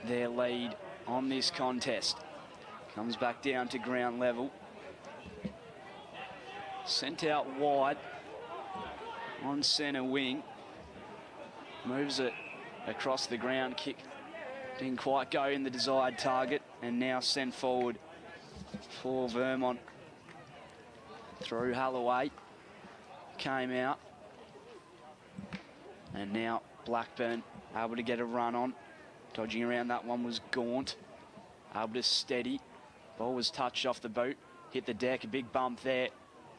their lead on this contest. Comes back down to ground level. Sent out wide on centre wing. Moves it across the ground. Kick didn't quite go in the desired target, and now sent forward for Vermont. Through Holloway. Came out. And now Blackburn able to get a run on. Dodging around that one was Gaunt. Able to steady. Ball was touched off the boot. Hit the deck, a big bump there.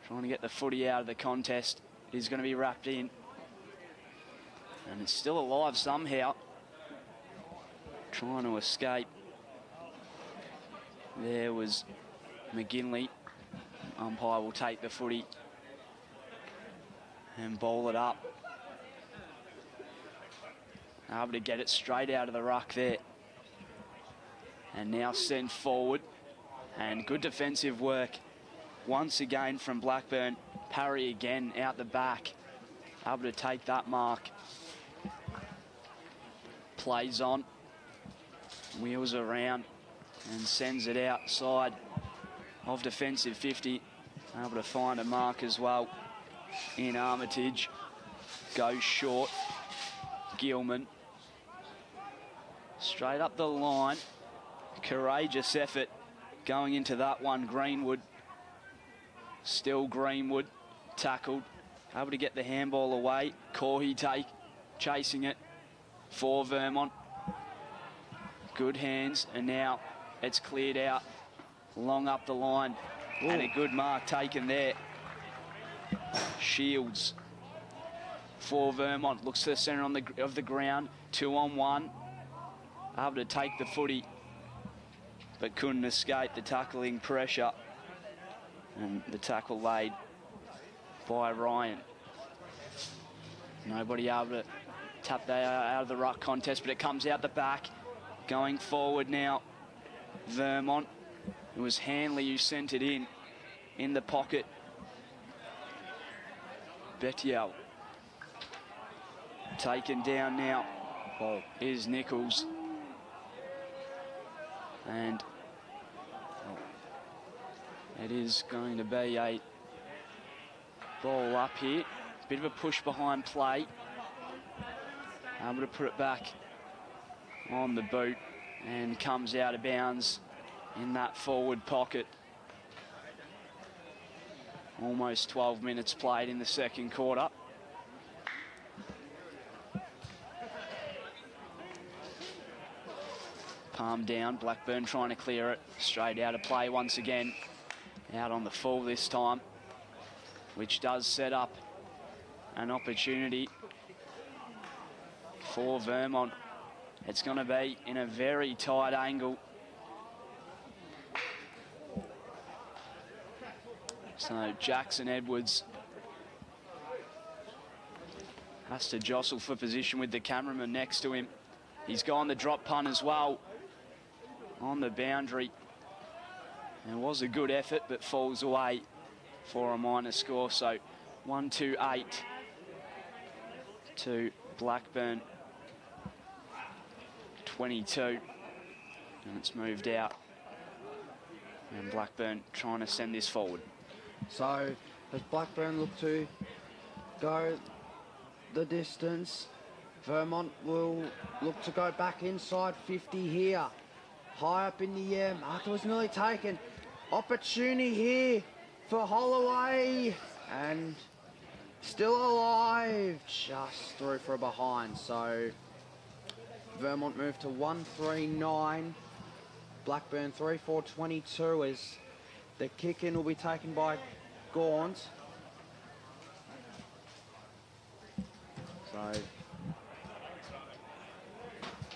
Trying to get the footy out of the contest. It is going to be wrapped in. And it's still alive somehow. Trying to escape. There was McGinley. Umpire will take the footy and bowl it up. Able to get it straight out of the ruck there. And now sent forward. And good defensive work once again from Blackburn. Parry again out the back. Able to take that mark. Plays on. Wheels around and sends it outside of defensive 50. Able to find a mark as well in Armitage. Goes short. Gilman. Straight up the line. Courageous effort going into that one. Greenwood. Still Greenwood. Tackled. Able to get the handball away. Corhi chasing it for Vermont. Good hands, and now it's cleared out. Long up the line. Ooh. And a good mark taken there. Shields for Vermont. Looks to the centre of the ground. 2-on-1. Able to take the footy, but couldn't escape the tackling pressure. And the tackle laid by Ryan. Nobody able to tap that out of the ruck contest, but it comes out the back. Going forward now, Vermont. It was Hanley who sent it in the pocket. Betial. Taken down now is Nichols. And it is going to be a ball up here. Bit of a push behind play. Able to put it back on the boot and comes out of bounds in that forward pocket. Almost 12 minutes played in the second quarter. Palm down, Blackburn trying to clear it. Straight out of play once again. Out on the full this time, which does set up an opportunity for Vermont. It's going to be in a very tight angle. So Jackson Edwards has to jostle for position with the cameraman next to him. He's gone the drop punt as well on the boundary. And it was a good effort, but falls away for a minor score. So 1-2-8 to Blackburn 22. And it's moved out. And Blackburn trying to send this forward. So as Blackburn look to go the distance, Vermont will look to go back inside 50 here. High up in the air, marker was nearly taken. Opportunity here for Holloway, and still alive, just through for a behind. So Vermont move to 1-3-9. Blackburn 3-4-22 as the kick in will be taken by Gaunt. So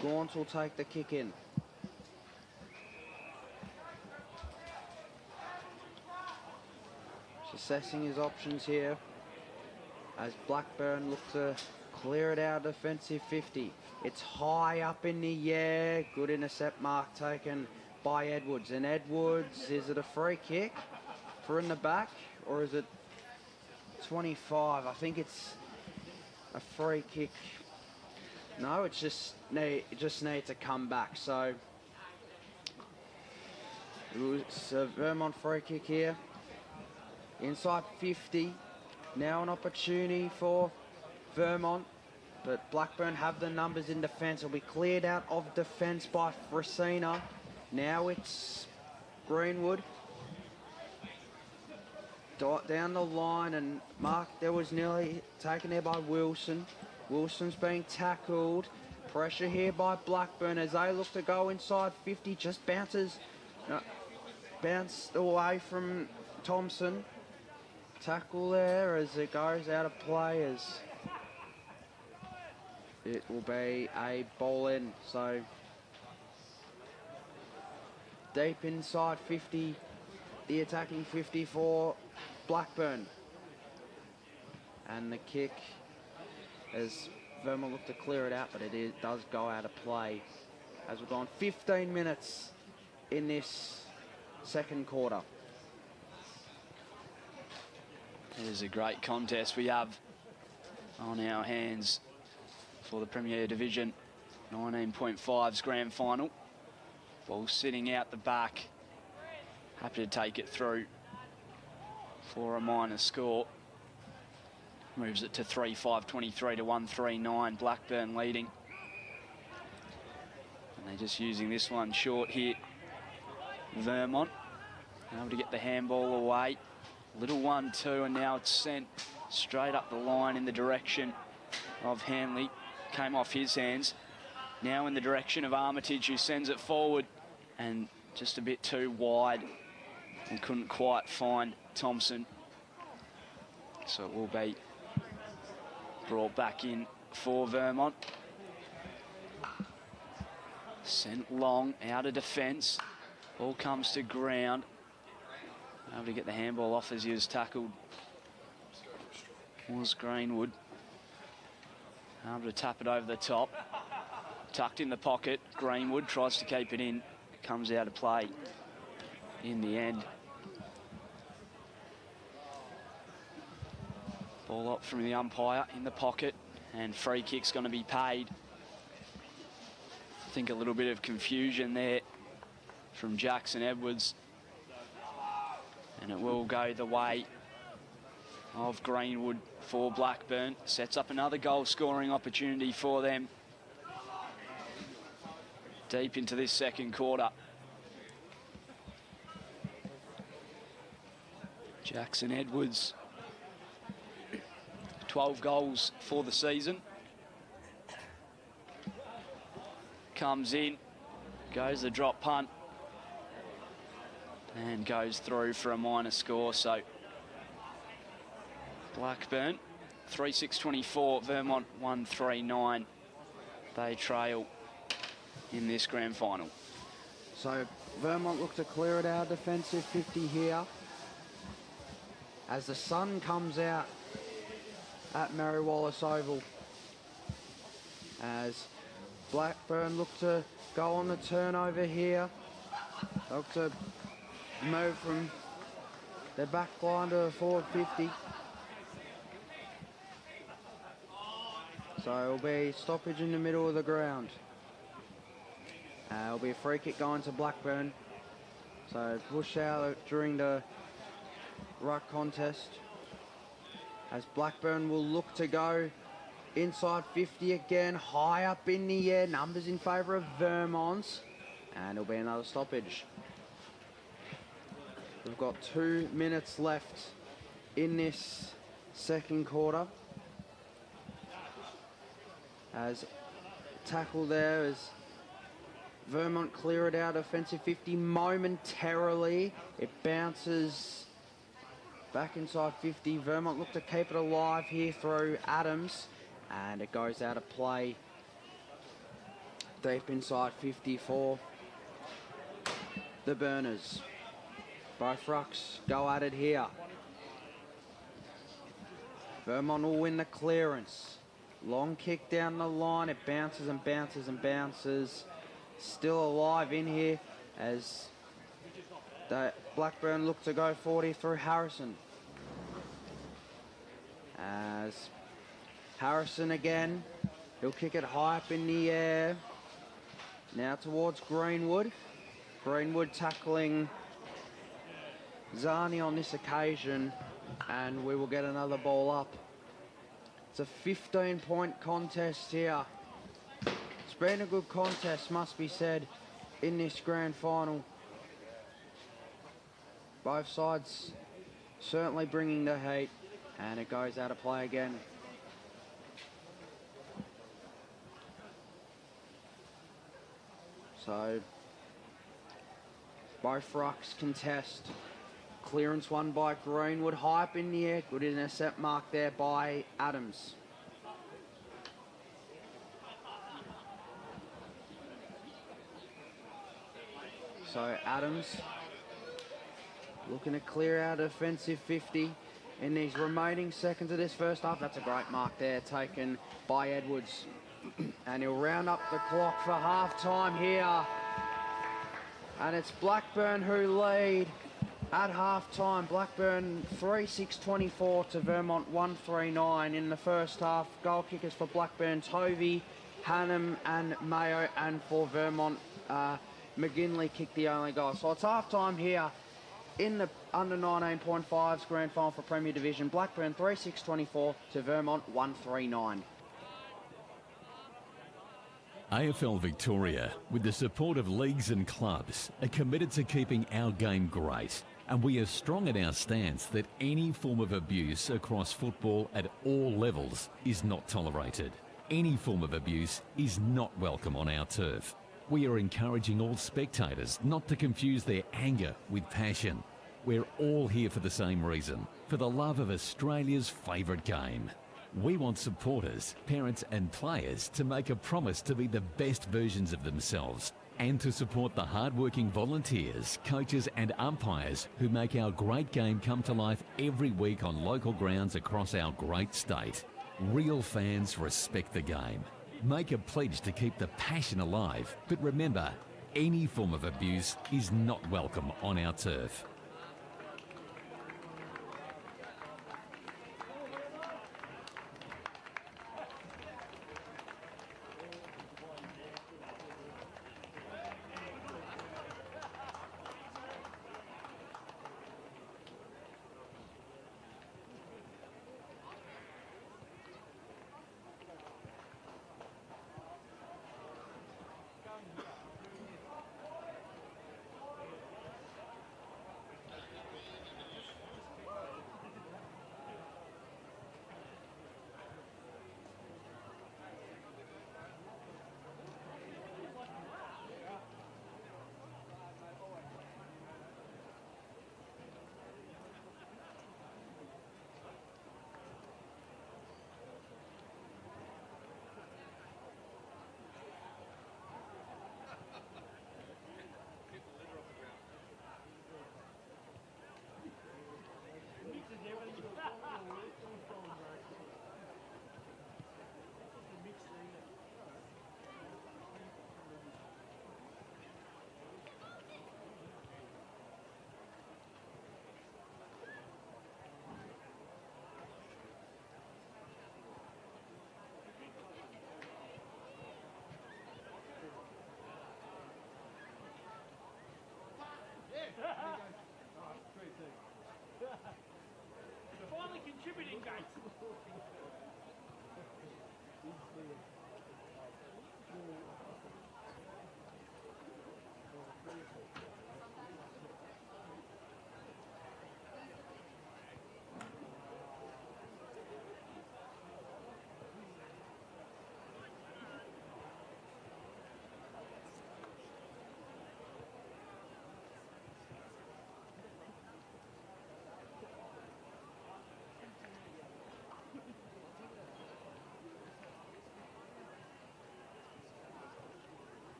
Gaunt will take the kick in. Assessing his options here as Blackburn look to clear it out defensive 50. It's high up in the air. Good intercept mark taken by Edwards. And Edwards, is it a free kick for in the back or is it 25? I think it's a free kick. No, it just needs to come back. So it's a Vermont free kick here. Inside 50, now an opportunity for Vermont, but Blackburn have the numbers in defence. It'll be cleared out of defence by Frasina. Now it's Greenwood. Down the line, and Mark, there was nearly taken there by Wilson. Wilson's being tackled. Pressure here by Blackburn as they look to go inside 50, just bounced away from Thompson. Tackle there as it goes out of play, as it will be a ball in. So deep inside 50, the attacking 50 for Blackburn. And the kick as Vermont look to clear it out, but it does go out of play as we've gone 15 minutes in this second quarter. It is a great contest we have on our hands for the Premier Division 19.5's grand final. Ball sitting out the back. Happy to take it through for a minor score. Moves it to 3-5-23 to 1-3-9. Blackburn leading. And they're just using this one short here. Vermont able to get the handball away. Little 1-2, and now it's sent straight up the line in the direction of Hanley. Came off his hands. Now in the direction of Armitage, who sends it forward, and just a bit too wide and couldn't quite find Thompson. So it will be brought back in for Vermont. Sent long, out of defence. Ball comes to ground. Able to get the handball off as he was tackled. Was Greenwood. Able to tap it over the top. Tucked in the pocket. Greenwood tries to keep it in. Comes out of play in the end. Ball up from the umpire in the pocket. And free kick's going to be paid. I think a little bit of confusion there from Jackson Edwards. And it will go the way of Greenwood for Blackburn. Sets up another goal-scoring opportunity for them. Deep into this second quarter. Jackson Edwards, 12 goals for the season. Comes in, goes the drop punt. And goes through for a minor score. So Blackburn 3-6-24, Vermont 1-3-9 they trail in this grand final. So Vermont look to clear it out defensive 50 here. As the sun comes out at Mary Wallace Oval. As Blackburn look to go on the turnover here. Look to move from their back line to a forward 50. So it'll be stoppage in the middle of the ground. It'll be a free kick going to Blackburn. So push out during the ruck contest. As Blackburn will look to go inside 50 again, high up in the air, numbers in favour of Vermont. And it'll be another stoppage. We've got 2 minutes left in this second quarter. As tackle there as Vermont clear it out offensive 50 momentarily. It bounces back inside 50. Vermont look to keep it alive here through Adams. And it goes out of play deep inside 50 for the Burners. Both rucks go at it here. Vermont will win the clearance. Long kick down the line. It bounces and bounces and bounces. Still alive in here as the Blackburn look to go 40 through Harrison. As Harrison again, he'll kick it high up in the air. Now towards Greenwood. Greenwood tackling Zani on this occasion, and we will get another ball up. It's a 15-point contest here. It's been a good contest, must be said, in this grand final. Both sides certainly bringing the heat, and it goes out of play again. So both rucks contest. Clearance won by Greenwood, high up in the air. Good intercept mark there by Adams. So Adams looking to clear out offensive 50 in these remaining seconds of this first half. That's a great mark there taken by Edwards. And he'll round up the clock for half-time here. And it's Blackburn who lead at half-time. Blackburn 3-6-24 to Vermont 1-3-9 in the first half. Goal kickers for Blackburn, Tovey, Hannum and Mayo. And for Vermont, McGinley kicked the only goal. So it's half-time here in the under 19.5's grand final for Premier Division. Blackburn 3-6-24 to Vermont 1-3-9. AFL Victoria, with the support of leagues and clubs, are committed to keeping our game great. And we are strong in our stance that any form of abuse across football at all levels is not tolerated. Any form of abuse is not welcome on our turf. We are encouraging all spectators not to confuse their anger with passion. We're all here for the same reason, for the love of Australia's favourite game. We want supporters, parents and players to make a promise to be the best versions of themselves and to support the hard-working volunteers, coaches and umpires who make our great game come to life every week on local grounds across our great state. Real fans respect the game. Make a pledge to keep the passion alive, but remember, any form of abuse is not welcome on our turf.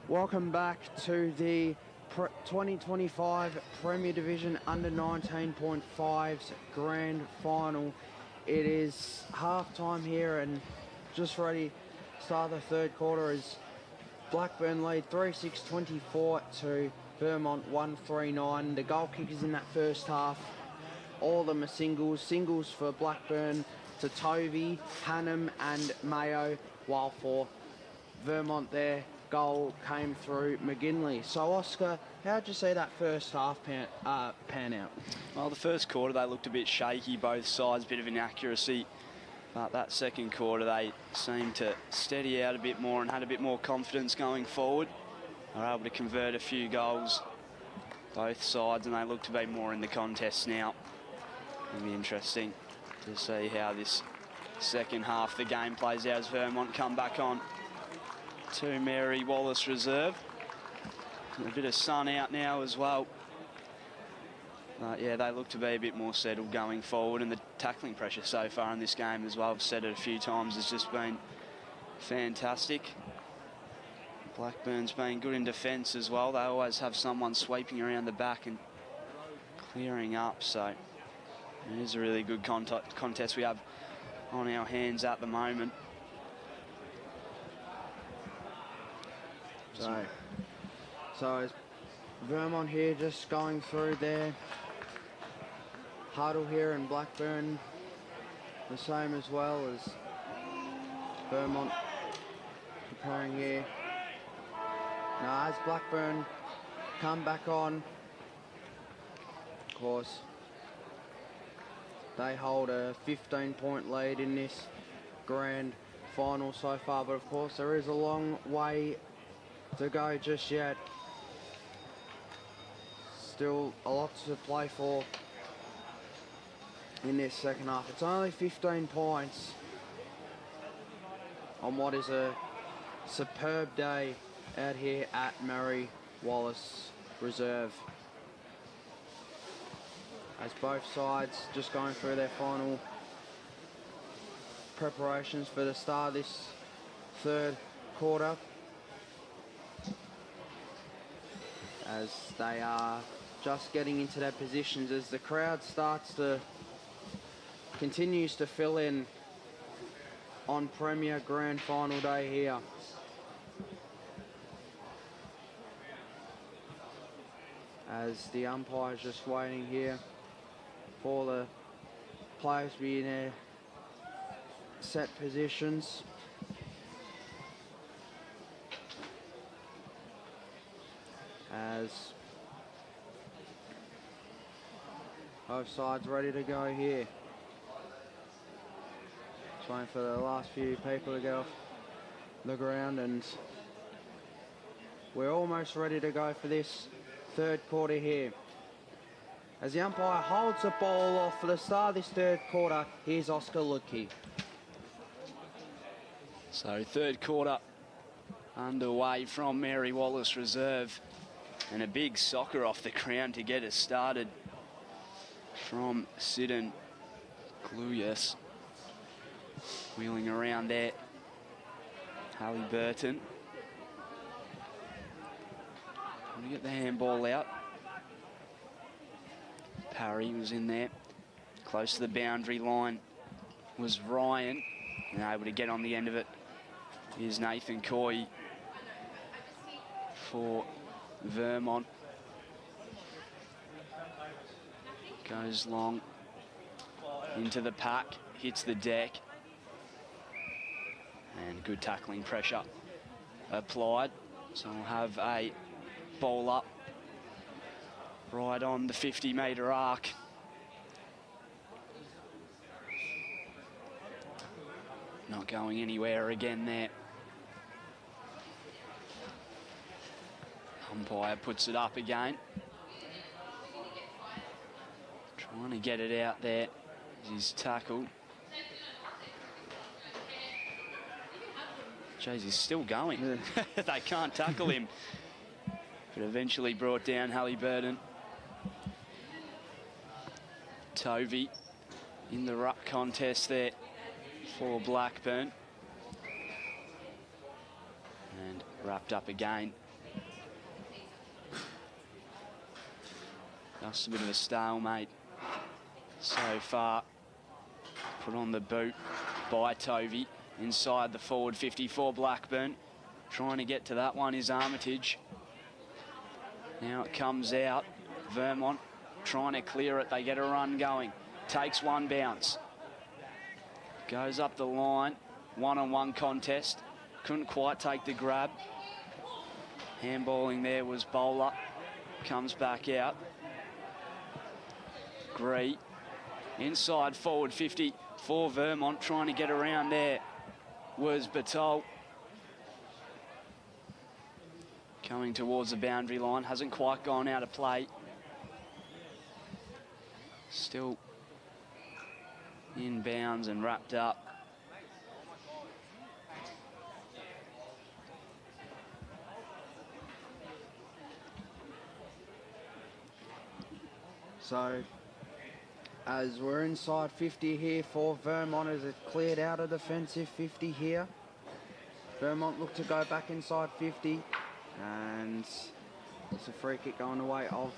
Welcome back to the 2025 Premier Division Under 19.5's Grand Final. It is half time here and just ready to start the third quarter as Blackburn lead 3-6-24 to Vermont 1-3-9. The goal kickers in that first half, all of them are singles. Singles for Blackburn to Tovey, Hannum and Mayo, while for Vermont their goal came through McGinley. So Oscar, how'd you see that first half pan out? Well, the first quarter they looked a bit shaky, both sides, bit of inaccuracy. But that second quarter they seemed to steady out a bit more and had a bit more confidence going forward. They were able to convert a few goals, both sides, and they look to be more in the contest now. It'll be interesting to see how this second half the game plays out as Vermont come back on to Mary Wallace reserve. A bit of sun out now as well. Yeah, they look to be a bit more settled going forward, and the tackling pressure so far in this game as well, I've said it a few times, has just been fantastic. Blackburn's been good in defence as well. They always have someone sweeping around the back and clearing up, so it is a really good contest we have on our hands at the moment. So is Vermont here just going through their huddle here, and Blackburn the same as well as Vermont preparing here. Now as Blackburn come back on, of course, they hold a 15-point lead in this grand final so far, but of course there is a long way to go just yet. Still a lot to play for in this second half. It's only 15 points on what is a superb day out here at Mary Wallace Reserve, as both sides just going through their final preparations for the start of this third quarter, as they are just getting into their positions as the crowd continues to fill in on Premier Grand Final day here. As the umpire's just waiting here for the players to be in their set positions. As both sides ready to go here. Just waiting for the last few people to get off the ground, and we're almost ready to go for this third quarter here. As the umpire holds the ball off for the start of this third quarter, here's Oscar Ludke. So third quarter underway from Mary Wallace Reserve, and a big soccer off the ground to get us started from Sidon Gluyas. Wheeling around there, Hallie Burton. Trying to get the handball out. Parry was in there. Close to the boundary line was Ryan, and able to get on the end of it. Here's Nathan Coy for Vermont. Goes long into the pack, hits the deck, and good tackling pressure applied. So we'll have a ball up right on the 50-metre arc. Not going anywhere again there. Umpire puts it up again. Trying to get it out there. He's tackled. Jeez, he's still going. They can't tackle him. But eventually brought down Hallie Burton. Tovey in the ruck contest there for Blackburn. And wrapped up again Just a bit of a stalemate so far. Put on the boot by Tovey. Inside the forward 50 for Blackburn. Trying to get to that one is Armitage. Now it comes out. Vermont trying to clear it. They get a run going. Takes one bounce. Goes up the line. One-on-one contest. Couldn't quite take the grab. Handballing there was Bowler. Comes back out. Gree. Inside forward 50 for Vermont. Trying to get around there was Batol. Coming towards the boundary line. Hasn't quite gone out of play. Still in bounds and wrapped up. So, as we're inside 50 here for Vermont, as it cleared out a defensive 50 here. Vermont look to go back inside 50, and it's a free kick going the way of...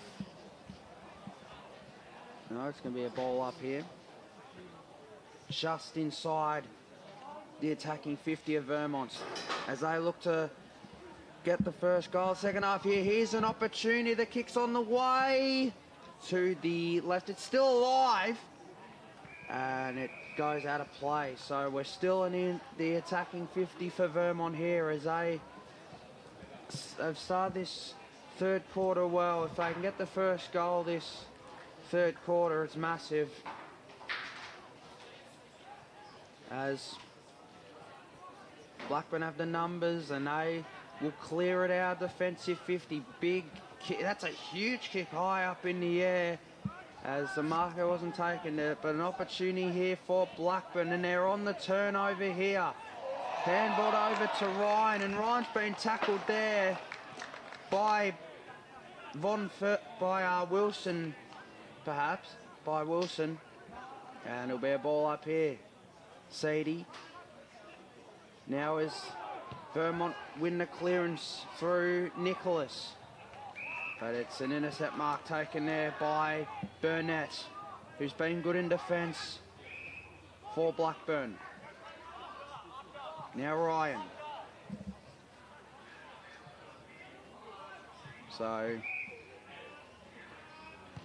No, it's going to be a ball up here. Just inside the attacking 50 of Vermont, as they look to get the first goal. Second half here, here's an opportunity. The kick's on the way to the left. It's still alive, and it goes out of play. So we're still in the attacking 50 for Vermont here, as they have started this third quarter well. If they can get the first goal this third quarter, it's massive, as Blackburn have the numbers and they will clear it out. Defensive 50, big kick. That's a huge kick high up in the air, as the marker wasn't taking it, but an opportunity here for Blackburn, and they're on the turnover here. Handballed over to Ryan, and Ryan's been tackled there by Wilson, perhaps, by Wilson, and it'll be a ball up here. Sadie. Now as Vermont win the clearance through Nicholas. But it's an intercept mark taken there by Burnett, who's been good in defence for Blackburn. Now Ryan. So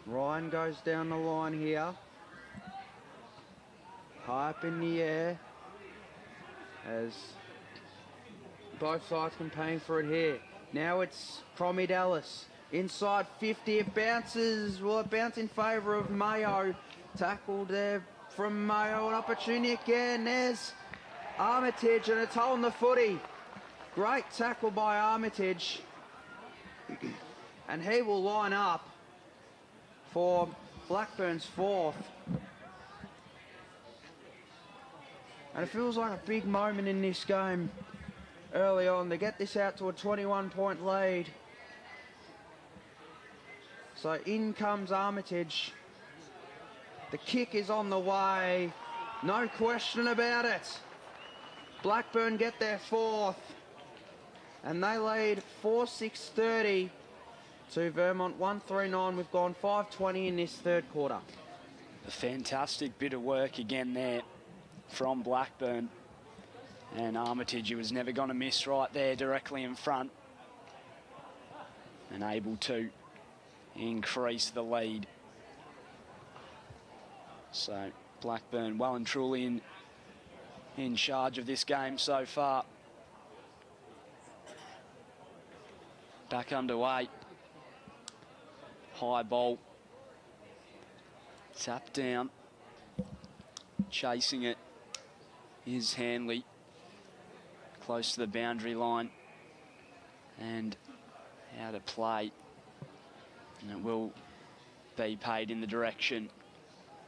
Ryan goes down the line here. High up in the air, as both sides campaign for it here. Now it's Cromie Dallas. Inside 50, it bounces. Will it bounce in favour of Mayo? Tackled there from Mayo. An opportunity again. There's Armitage, and it's holding the footy. Great tackle by Armitage. And he will line up for Blackburn's fourth. And it feels like a big moment in this game early on to get this out to a 21-point lead. So in comes Armitage. The kick is on the way. No question about it. Blackburn get their fourth. And they lead 4-6-30 to Vermont 1-3-9. We've gone 5-20 in this third quarter. A fantastic bit of work again there from Blackburn. And Armitage, who was never going to miss right there directly in front, and able to increase the lead. So Blackburn well and truly in charge of this game so far. Back underway. High ball. Tap down. Chasing it is Hanley. Close to the boundary line. And out of play. And it will be paid in the direction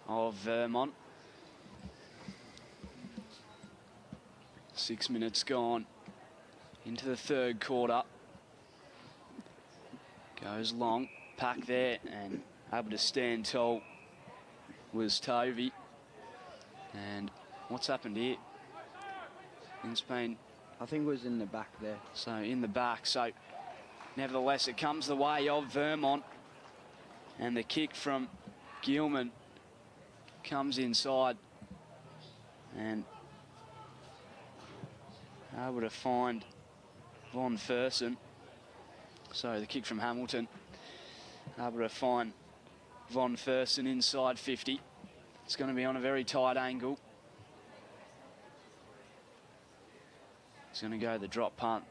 of Vermont. 6 minutes gone into the third quarter. Goes long, pack there, and able to stand tall was Tovey. And what's happened here? In Spain, I think it was in the back there. So in the back. So nevertheless, it comes the way of Vermont. And the kick from Gilman comes inside and able to find Von Fersen. So the kick from Hamilton, able to find Von Fersen inside 50. It's going to be on a very tight angle. He's going to go the drop punt.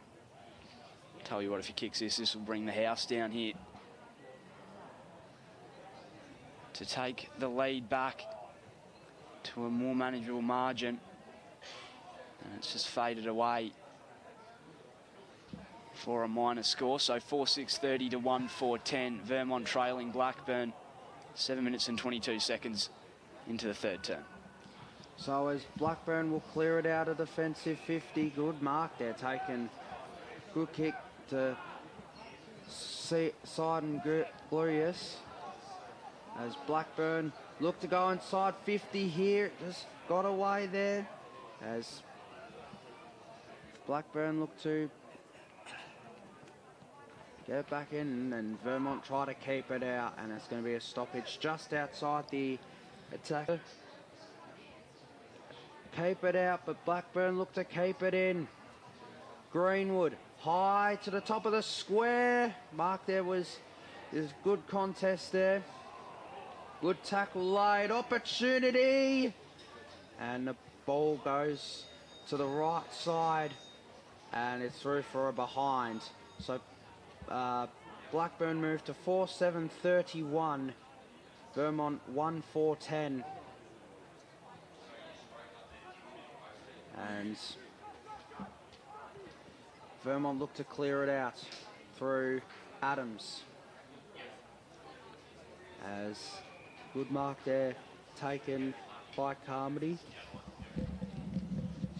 Tell you what, if he kicks this will bring the house down here. To take the lead back to a more manageable margin. And it's just faded away for a minor score. So 4-6-30 to 1-4-10. Vermont trailing Blackburn. 7 minutes and 22 seconds into the third term. So as Blackburn will clear it out of defensive 50, good mark there, taken good kick to side and glorious. As Blackburn look to go inside 50 here, just got away there. As Blackburn look to get back in, and Vermont try to keep it out, and it's going to be a stoppage just outside the attack. Keep it out, but Blackburn look to keep it in. Greenwood high to the top of the square. Mark there was good contest there. Good tackle laid, opportunity. And the ball goes to the right side and it's through for a behind. So Blackburn moved to 4-7-31. Vermont 1-4-10. And Vermont looked to clear it out through Adams. As good mark there taken by Carmody.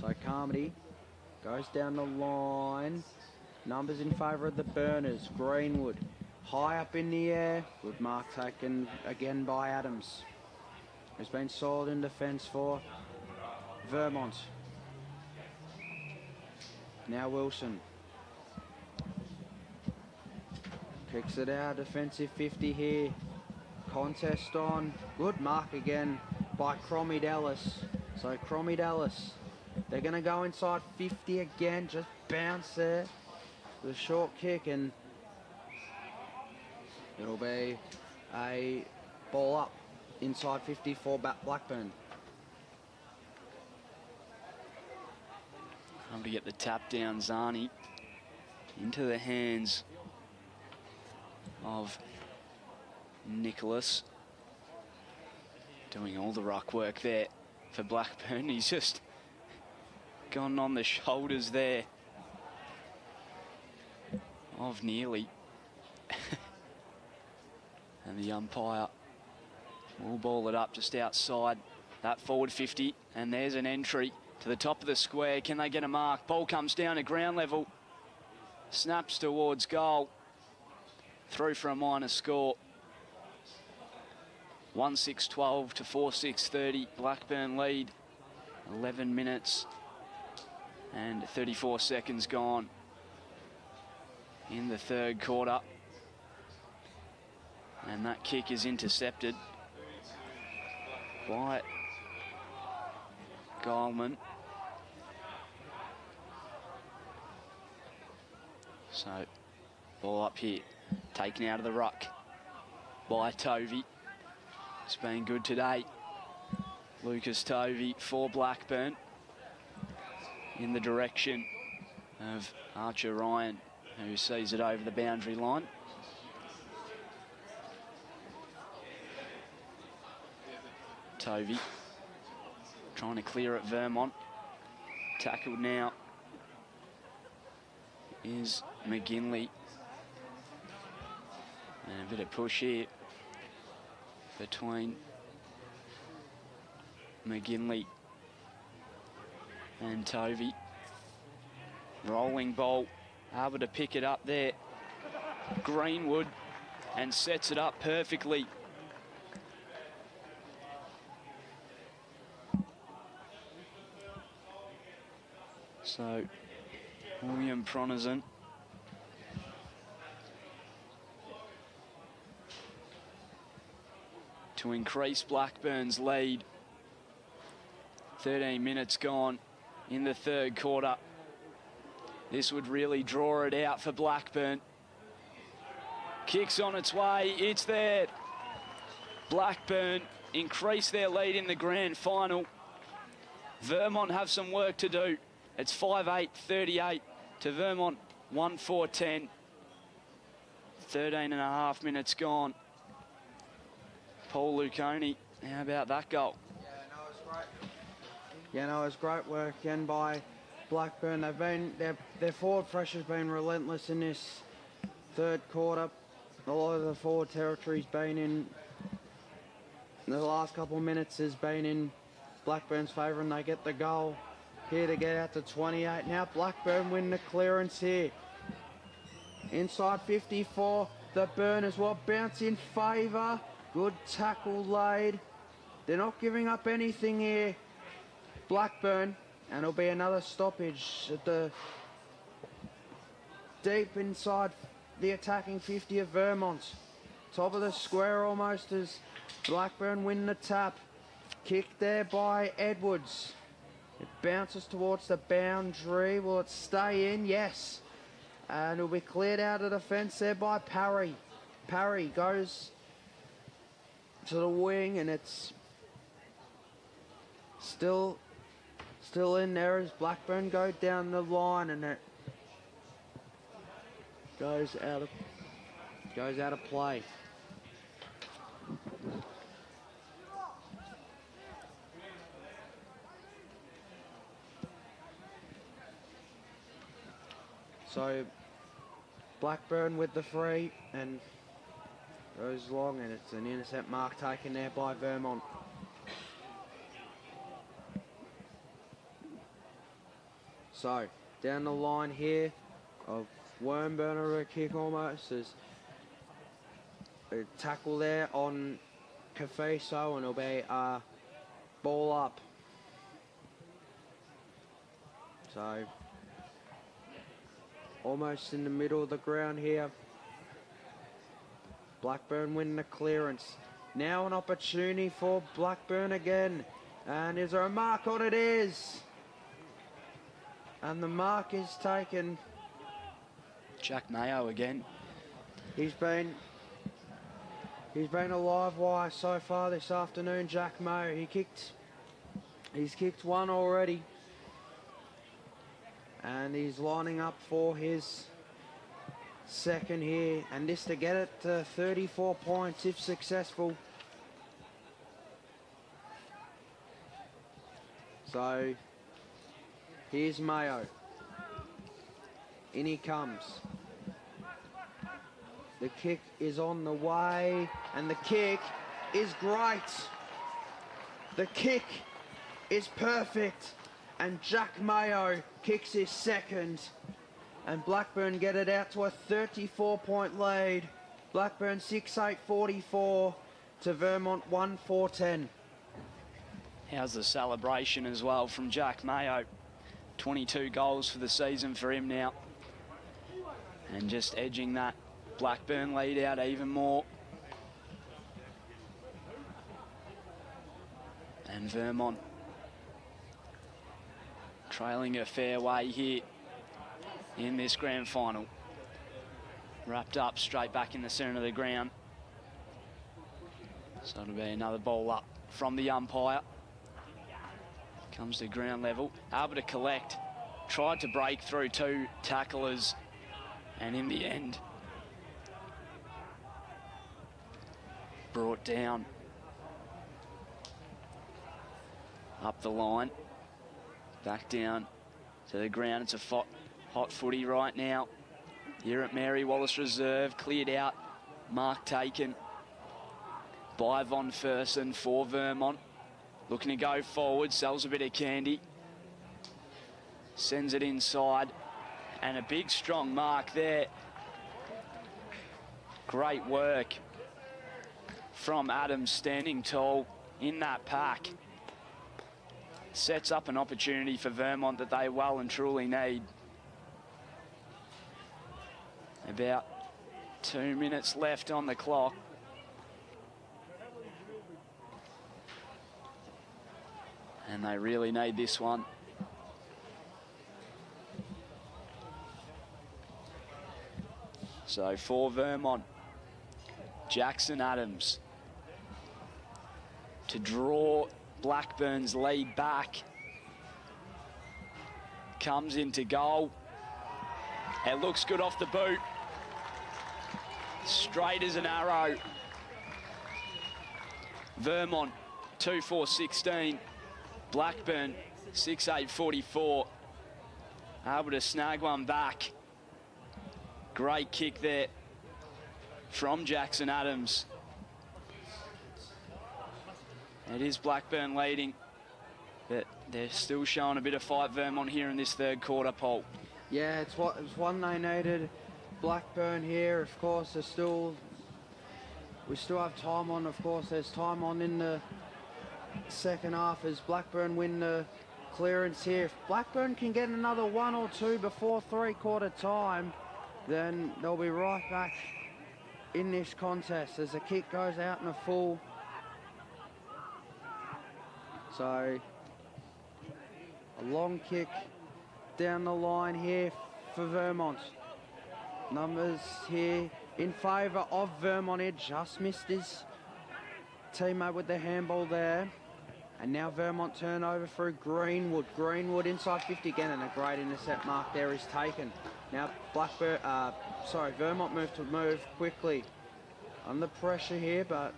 So Carmody goes down the line. Numbers in favour of the Burners. Greenwood high up in the air. Good mark taken again by Adams, who's been solid in defence for Vermont. Now Wilson kicks it out, defensive 50 here. Contest on. Good mark again by Cromie Dallas. So Cromie Dallas, they're going to go inside 50 again. Just bounce there. The short kick, and it'll be a ball up inside 50 for Blackburn. Time to get the tap down, Zani, into the hands of Nicholas. Doing all the ruck work there for Blackburn. He's just gone on the shoulders there of Nearly. And the umpire will ball it up just outside that forward 50. And there's an entry to the top of the square. Can they get a mark? Ball comes down at ground level. Snaps towards goal. Through for a minor score. 1-6-12 to 4-6-30. Blackburn lead. 11 minutes and 34 seconds gone in the third quarter. And that kick is intercepted by Gileman. So, ball up here, taken out of the ruck by Tovey. It's been good today. Lucas Tovey for Blackburn in the direction of Archer Ryan, who sees it over the boundary line. Tovey trying to clear at Vermont. Tackled now is McGinley. And a bit of push here between McGinley and Tovey. Rolling ball, able to pick it up there. Greenwood, and sets it up perfectly. So, William Pronizant to increase Blackburn's lead. 13 minutes gone in the third quarter. This would really draw it out for Blackburn. Kick's on its way, it's there. Blackburn increase their lead in the grand final. Vermont have some work to do. It's 5-8-38 to Vermont 1-4-10. 13 and a half minutes gone. Paul Luconi, how about that goal? Yeah, no, it was great work again by Blackburn. Their forward pressure's been relentless in this third quarter. A lot of the forward territory's been in the last couple of minutes has been in Blackburn's favour, and they get the goal here to get out to 28. Now Blackburn win the clearance here. Inside 54, the Burners will bounce in favour. Good tackle laid. They're not giving up anything here, Blackburn, and it'll be another stoppage at the deep inside the attacking 50 of Vermont. Top of the square almost as Blackburn win the tap. Kick there by Edwards. It bounces towards the boundary. Will it stay in? Yes. And it'll be cleared out of the fence there by Parry. Parry goes to the wing, and it's still in there as Blackburn go down the line, and it goes out of play. So Blackburn with the free and goes long, and it's an intercept mark taken there by Vermont. So down the line here of Wormburner, a kick almost, as a tackle there on Cafiso, and it'll be a ball up. So almost in the middle of the ground here. Blackburn win the clearance. Now an opportunity for Blackburn again. And is there a mark on it? Is. And the mark is taken. Jack Mayo again. He's been a live wire so far this afternoon, Jack Mayo. He's kicked one already. And he's lining up for his second here, and this to get it to 34 points if successful. So here's Mayo. In he comes. The kick is on the way, and the kick is great. The kick is perfect, and Jack Mayo kicks his second. And Blackburn get it out to a 34-point lead. Blackburn 6-8-44 to Vermont 1-4-10. How's the celebration as well from Jack Mayo? 22 goals for the season for him now. And just edging that Blackburn lead out even more. And Vermont trailing a fair way here in this grand final. Wrapped up straight back in the centre of the ground. So it'll be another ball up from the umpire. Comes to ground level, able to collect. Tried to break through two tacklers, and in the end brought down. Up the line, back down to the ground. It's a hot footy right now here at Mary Wallace Reserve. Cleared out, mark taken by Von Fersen for Vermont. Looking to go forward, sells a bit of candy, sends it inside, and a big strong mark there. Great work from Adams, standing tall in that pack. Sets up an opportunity for Vermont that they well and truly need. About 2 minutes left on the clock. And they really need this one. So for Vermont, Jackson Adams to draw Blackburn's lead back. Comes into goal. It looks good off the boot. Straight as an arrow. Vermont 2-4-16. Blackburn 6-8-44. Able to snag one back. Great kick there from Jackson Adams. It is Blackburn leading, but they're still showing a bit of fight, Vermont, here in this third quarter, Paul. Yeah, it's one they needed. Blackburn here, of course, we still have time on. Of course, there's time on in the second half as Blackburn win the clearance here. If Blackburn can get another one or two before three-quarter time, then they'll be right back in this contest as the kick goes out in a full. So a long kick down the line here for Vermont. Numbers here in favour of Vermont. It just missed his teammate with the handball there. And now Vermont turn over for Greenwood. Greenwood inside 50 again, and a great intercept mark there is taken. Now Vermont move quickly. Under pressure here, but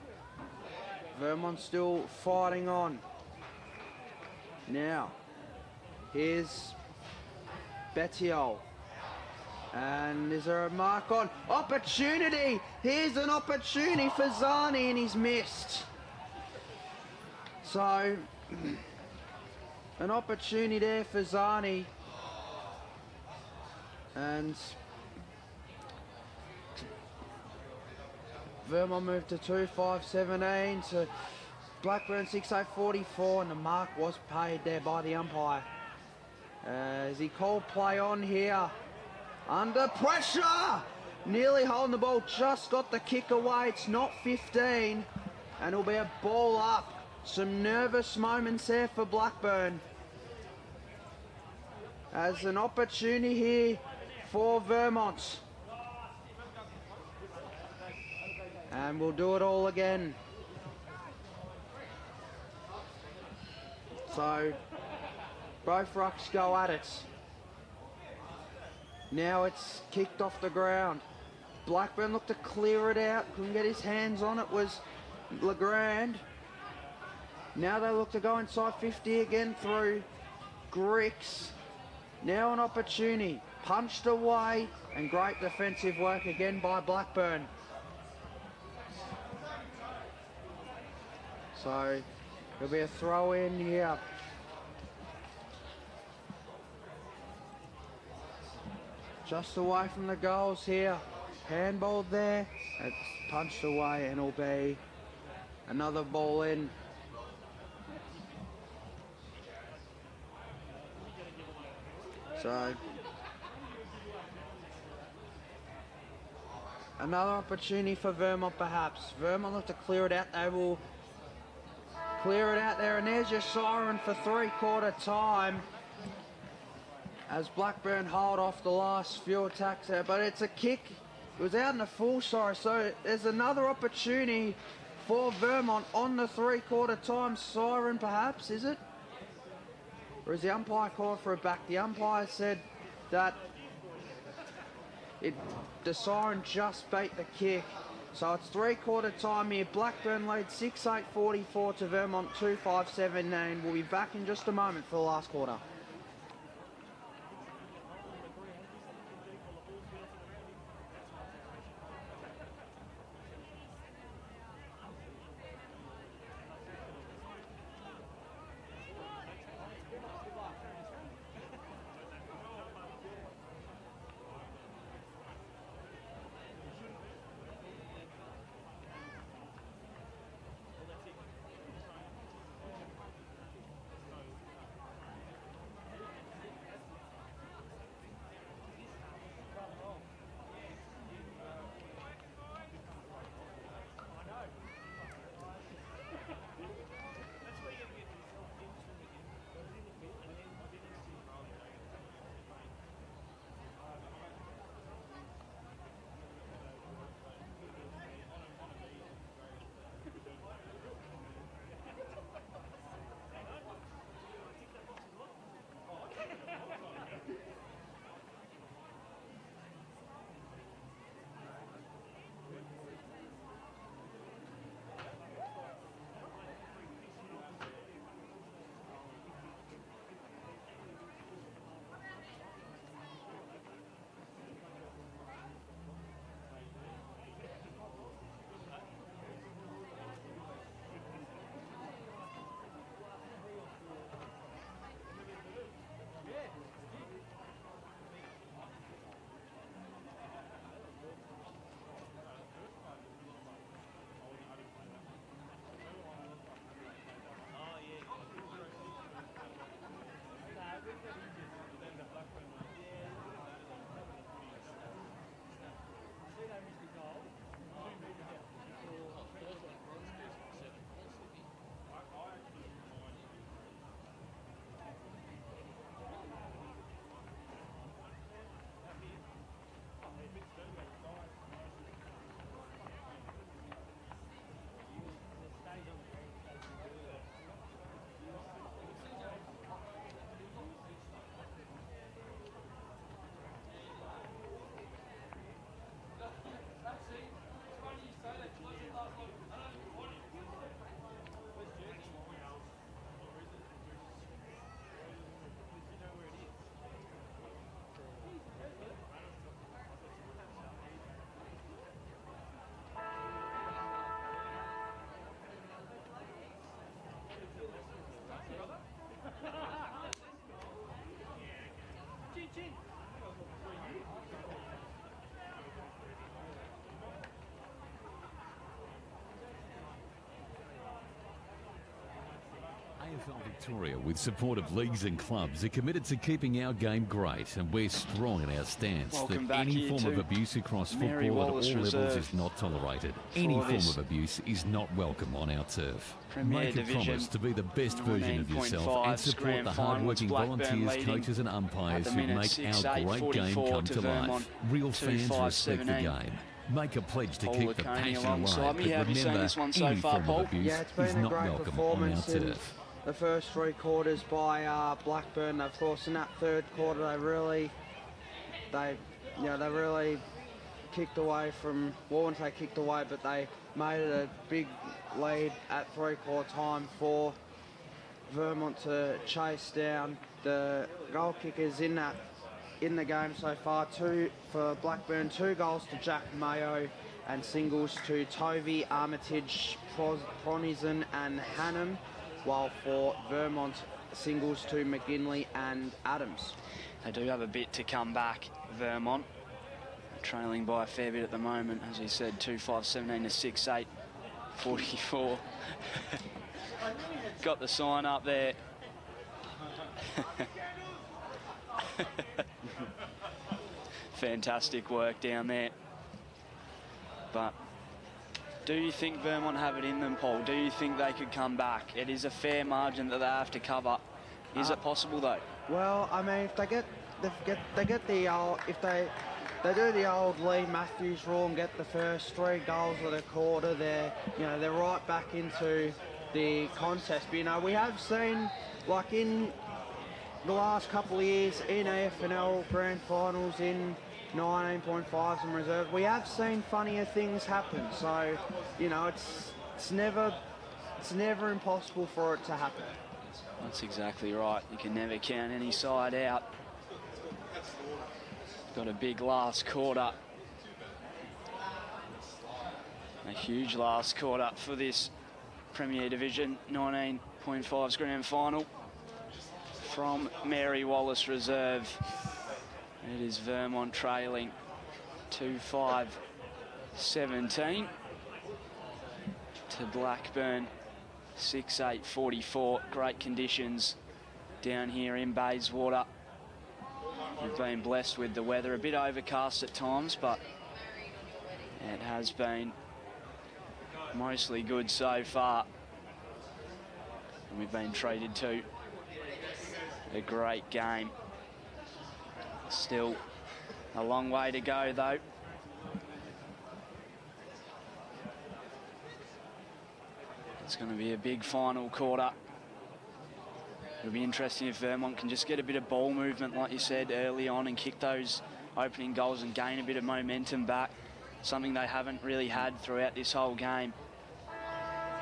Vermont still fighting on. Now, here's Bettiol. And is there a mark on? Opportunity! Here's an opportunity for Zani, and he's missed. So, an opportunity there for Zani. And Vermont moved to 2-5-17 to Blackburn 6-8-44, and the mark was paid there by the umpire. As he called play on here. Under pressure! Nearly holding the ball, just got the kick away. It's not 15, and it'll be a ball up. Some nervous moments there for Blackburn. As an opportunity here for Vermont. And we'll do it all again. So, both rucks go at it. Now it's kicked off the ground. Blackburn looked to clear it out. Couldn't get his hands on it, was Legrand. Now they look to go inside 50 again through Grix. Now an opportunity. Punched away, and great defensive work again by Blackburn. So there'll be a throw in here. Just away from the goals here. Handball there. It's punched away, and it'll be another ball in. So another opportunity for Vermont perhaps. Vermont look to clear it out. They will clear it out there, and there's your siren for three-quarter time as Blackburn hold off the last few attacks there. But it's a kick. It was out in the full, sorry. So there's another opportunity for Vermont on the three-quarter time siren perhaps, is it? Or is the umpire called for a back? The umpire said that the siren just beat the kick. So it's three-quarter time here. Blackburn lead 6-8-44 to Vermont 2-5-17. We'll be back in just a moment for the last quarter. Victoria, with support of leagues and clubs, are committed to keeping our game great, and we're strong in our stance Welcome that back any here form to of abuse across Mary football at all Wallace levels Reserve is not tolerated. for Any form this of abuse is not welcome on our turf. Premier Make a Division promise to be the best version of yourself and 19.5's support grand the final. hard-working It's Blackburn volunteers, leading coaches and at umpires the who minute, make 6-8, our great game 44 come to to Vermont, life. Real fans respect the 2-5-7-8. game. Make a pledge to Paul keep the Laconey passion alongside alive, me. but How have you seen remember, this one so any far, form Paul? of abuse Yeah, it's is been a not great welcome on our performance in turf. the first 3 quarters by Blackburn. Of course, in that third quarter, they really kicked away from. Well, I wouldn't say kicked away, but they made it a big lead at 3-quarter time for Vermont to chase down. The goal kickers in the game so far: 2 for Blackburn, 2 goals to Jack Mayo, and singles to Tovey, Armitage, Pronison and Hannum, while for Vermont, singles to McGinley and Adams. They do have a bit to come back, Vermont. Trailing by a fair bit at the moment, as he said, 2-5-17 to 6-8, 44. Got the sign up there. Fantastic work down there. But do you think Vermont have it in them, Paul? Do you think they could come back? It is a fair margin that they have to cover. Is it possible though? Well, I mean, if they get the old, if they do the old Lee Matthews rule and get the first 3 goals of the quarter, they're right back into the contest. But, we have seen, like in the last couple of years in EFNL grand finals, in 19.5's and reserve, we have seen funnier things happen. So, it's never impossible for it to happen. That's exactly right. You can never count any side out. Got a big last quarter. A huge last quarter for this Premier Division 19.5's grand final from Mary Wallace Reserve. It is Vermont trailing 2-5-17 to Blackburn 6-8-44. Great conditions down here in Bayswater. We've been blessed with the weather, a bit overcast at times, but it has been mostly good so far. And we've been treated to a great game. Still a long way to go though. It's going to be a big final quarter. It'll be interesting if Vermont can just get a bit of ball movement, like you said, early on and kick those opening goals and gain a bit of momentum back. Something they haven't really had throughout this whole game.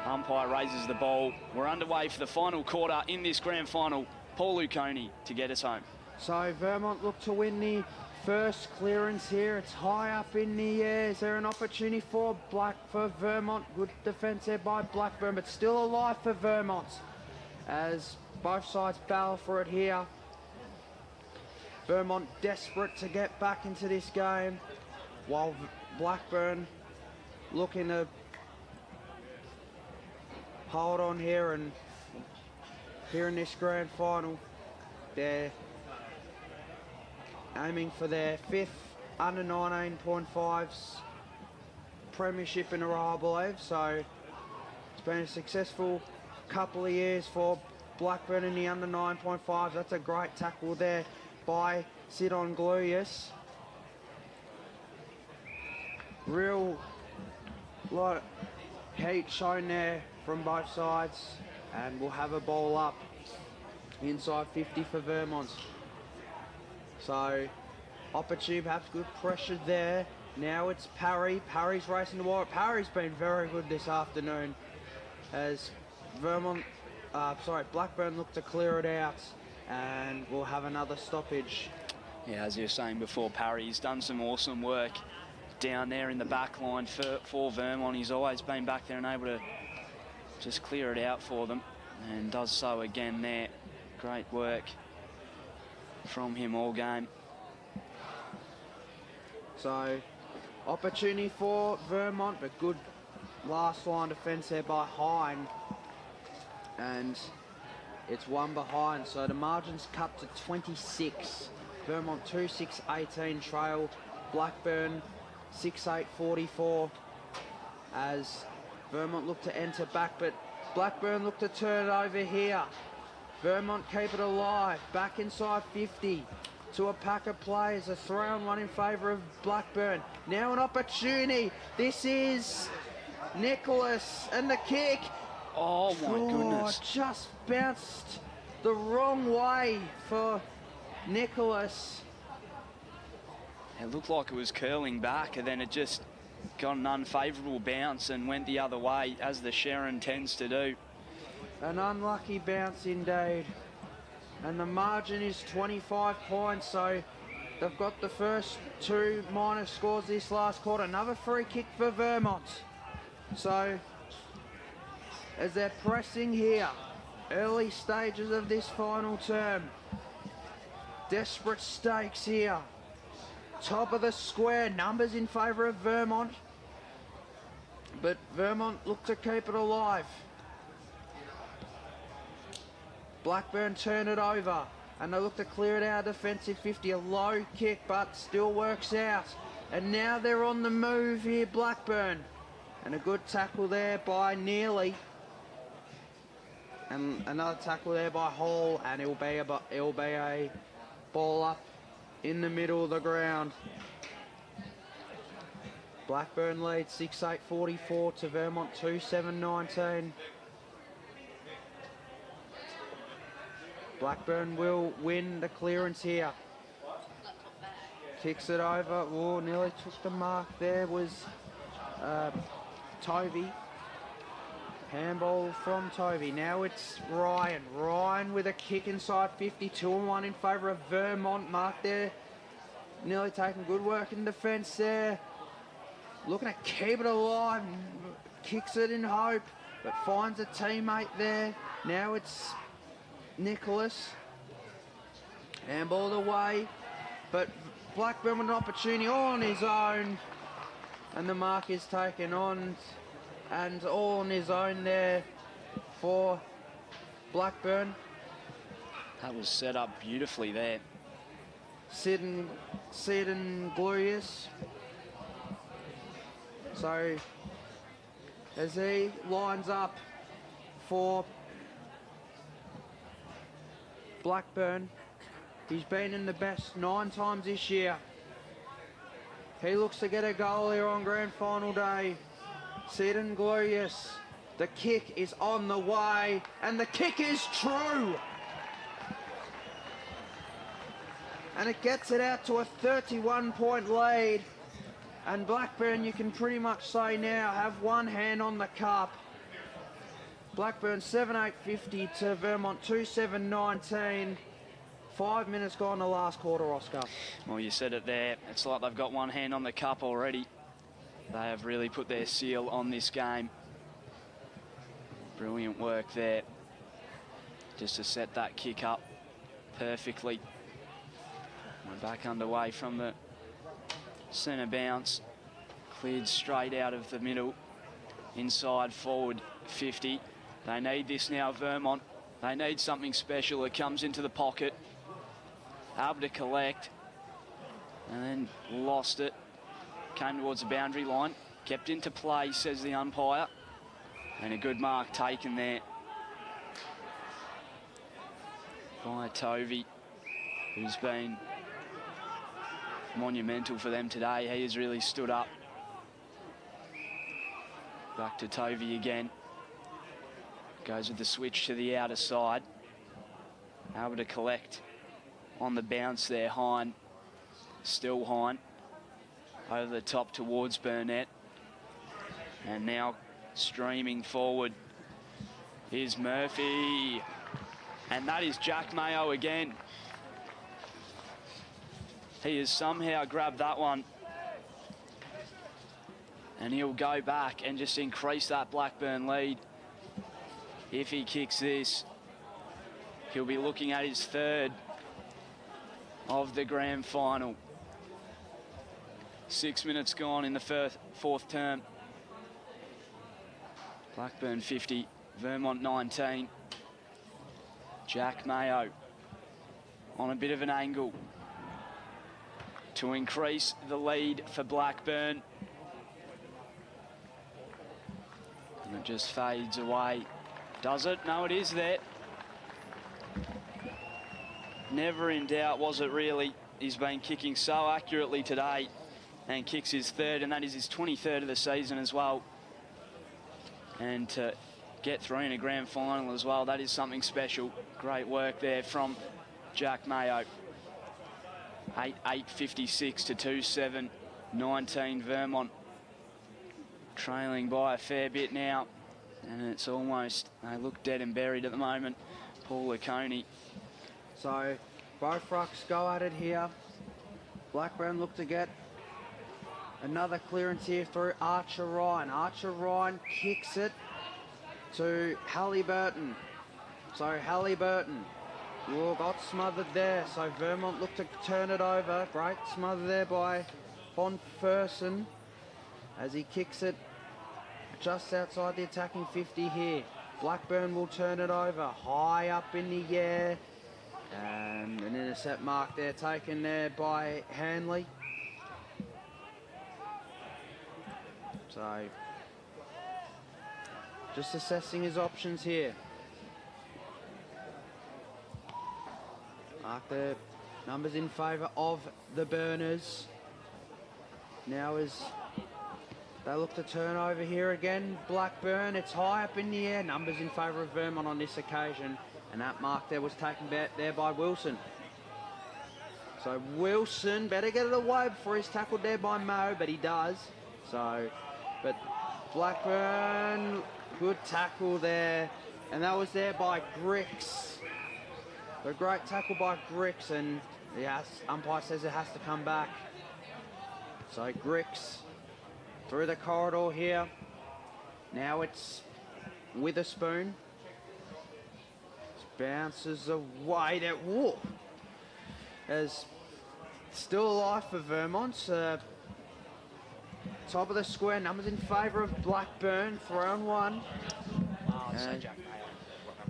Umpire raises the ball. We're underway for the final quarter in this grand final. Paul Laconey to get us home. So Vermont look to win the first clearance here. It's high up in the air. Is there an opportunity for Vermont? Good defence there by Blackburn, but still alive for Vermont as both sides battle for it here. Vermont desperate to get back into this game, while Blackburn looking to hold on here, and here in this grand final, they're aiming for their 5th under 19.5's premiership in a row, I believe. So it's been a successful couple of years for Blackburn in the under 9.5. That's a great tackle there by Sidon Gluyas. Real lot of heat shown there from both sides, and we'll have a ball up inside 50 for Vermont. So opportunity, perhaps good pressure there. Now it's Parry. Parry's racing the wire. Parry's been very good this afternoon as Blackburn look to clear it out, and we'll have another stoppage. Yeah, as you were saying before, Parry's done some awesome work down there in the back line for Vermont. He's always been back there and able to just clear it out for them, and does so again there. Great work from him all game. So opportunity for Vermont, but good last line defence there by Hine, and It's one behind, so the margin's cut to 26. Vermont 2-6-18 trail. Blackburn 6-8-44 as Vermont look to enter back, but Blackburn look to turn it over here. Vermont keep it alive, back inside 50 to a pack of players. A throw and one in favour of Blackburn. Now an opportunity. This is Nicholas and the kick. Oh my goodness. Just bounced the wrong way for Nicholas. It looked like it was curling back, and then it just got an unfavourable bounce and went the other way, as the Sharon tends to do. An unlucky bounce indeed. And the margin is 25 points, so they've got the first two minus scores this last quarter. Another free kick for Vermont. So, as they're pressing here, early stages of this final term, desperate stakes here. Top of the square, numbers in favour of Vermont, but Vermont look to keep it alive. Blackburn turn it over, and they look to clear it out of defensive 50. A low kick, but still works out. And now they're on the move here, Blackburn. And a good tackle there by Neely. And another tackle there by Hall, and it'll be a ball up in the middle of the ground. Blackburn leads 6-8-44 to Vermont 2-7-19. Blackburn will win the clearance here. Kicks it over. Oh, nearly took the mark there was Tovey. Handball from Tovey. Now it's Ryan. Ryan with a kick inside 50. 2-1 in favour of Vermont. Mark there. Nearly taking good work in defence there. Looking to keep it alive. Kicks it in hope, but finds a teammate there. Now it's Nicholas. Handballed away, but Blackburn with an opportunity on his own. And the mark is taken on, and all on his own there for Blackburn. That was set up beautifully there. Sid and Glorious. So as he lines up for Blackburn, he's been in the best 9 times this year. He looks to get a goal here on grand final day. Sid and Glorious. The kick is on the way, and the kick is true. And it gets it out to a 31-point lead. And Blackburn, you can pretty much say now, have one hand on the cup. Blackburn 7-8-50 to Vermont 2-7-19. 5 minutes gone the last quarter, Oscar. Well, you said it there. It's like they've got one hand on the cup already. They have really put their seal on this game. Brilliant work there. Just to set that kick up perfectly. We're back underway from the centre bounce. Cleared straight out of the middle. Inside forward 50. They need this now, Vermont. They need something special. It comes into the pocket. Able to collect. And then lost it. Came towards the boundary line. Kept into play, says the umpire. And a good mark taken there by Tovey, who's been monumental for them today. He has really stood up. Back to Tovey again. Goes with the switch to the outer side. Able to collect on the bounce there, Hine. Still Hine. Over the top towards Burnett. And now streaming forward is Murphy. And that is Jack Mayo again. He has somehow grabbed that one. And he'll go back and just increase that Blackburn lead. If he kicks this, he'll be looking at his third of the grand final. 6 minutes gone in the fourth term. Blackburn 50, Vermont 19. Jack Mayo on a bit of an angle to increase the lead for Blackburn. And it just fades away. Does it? No, it is there. Never in doubt, was it really? He's been kicking so accurately today and kicks his third, and that is his 23rd of the season as well. And to get through in a grand final as well, that is something special. Great work there from Jack Mayo. 8.56 to 2.7, 19 Vermont. Trailing by a fair bit now, and it's almost, they look dead and buried at the moment. Paul Laconey. So both rucks go at it here. Blackburn look to get another clearance here through Archer Ryan. Archer Ryan kicks it to Halliburton. So Halliburton got smothered there. So Vermont looked to turn it over. Great smother there by Von Fersen as he kicks it just outside the attacking 50 here. Blackburn will turn it over high up in the air. And an intercept mark there taken there by Hanley. So just assessing his options here. Mark the numbers in favour of the Burners. Now as they look to turn over here again, Blackburn, it's high up in the air. Numbers in favour of Vermont on this occasion. And that mark there was taken there by Wilson. So Wilson better get it away before he's tackled there by Mo, but he does. So, but Blackburn, good tackle there. And that was there by Grix. A great tackle by Grix, and the umpire says it has to come back. So Grix through the corridor here. Now it's Witherspoon. Bounces away. That whoop. As still alive for Vermont. Top of the square. Numbers in favour of Blackburn. 3-on-1.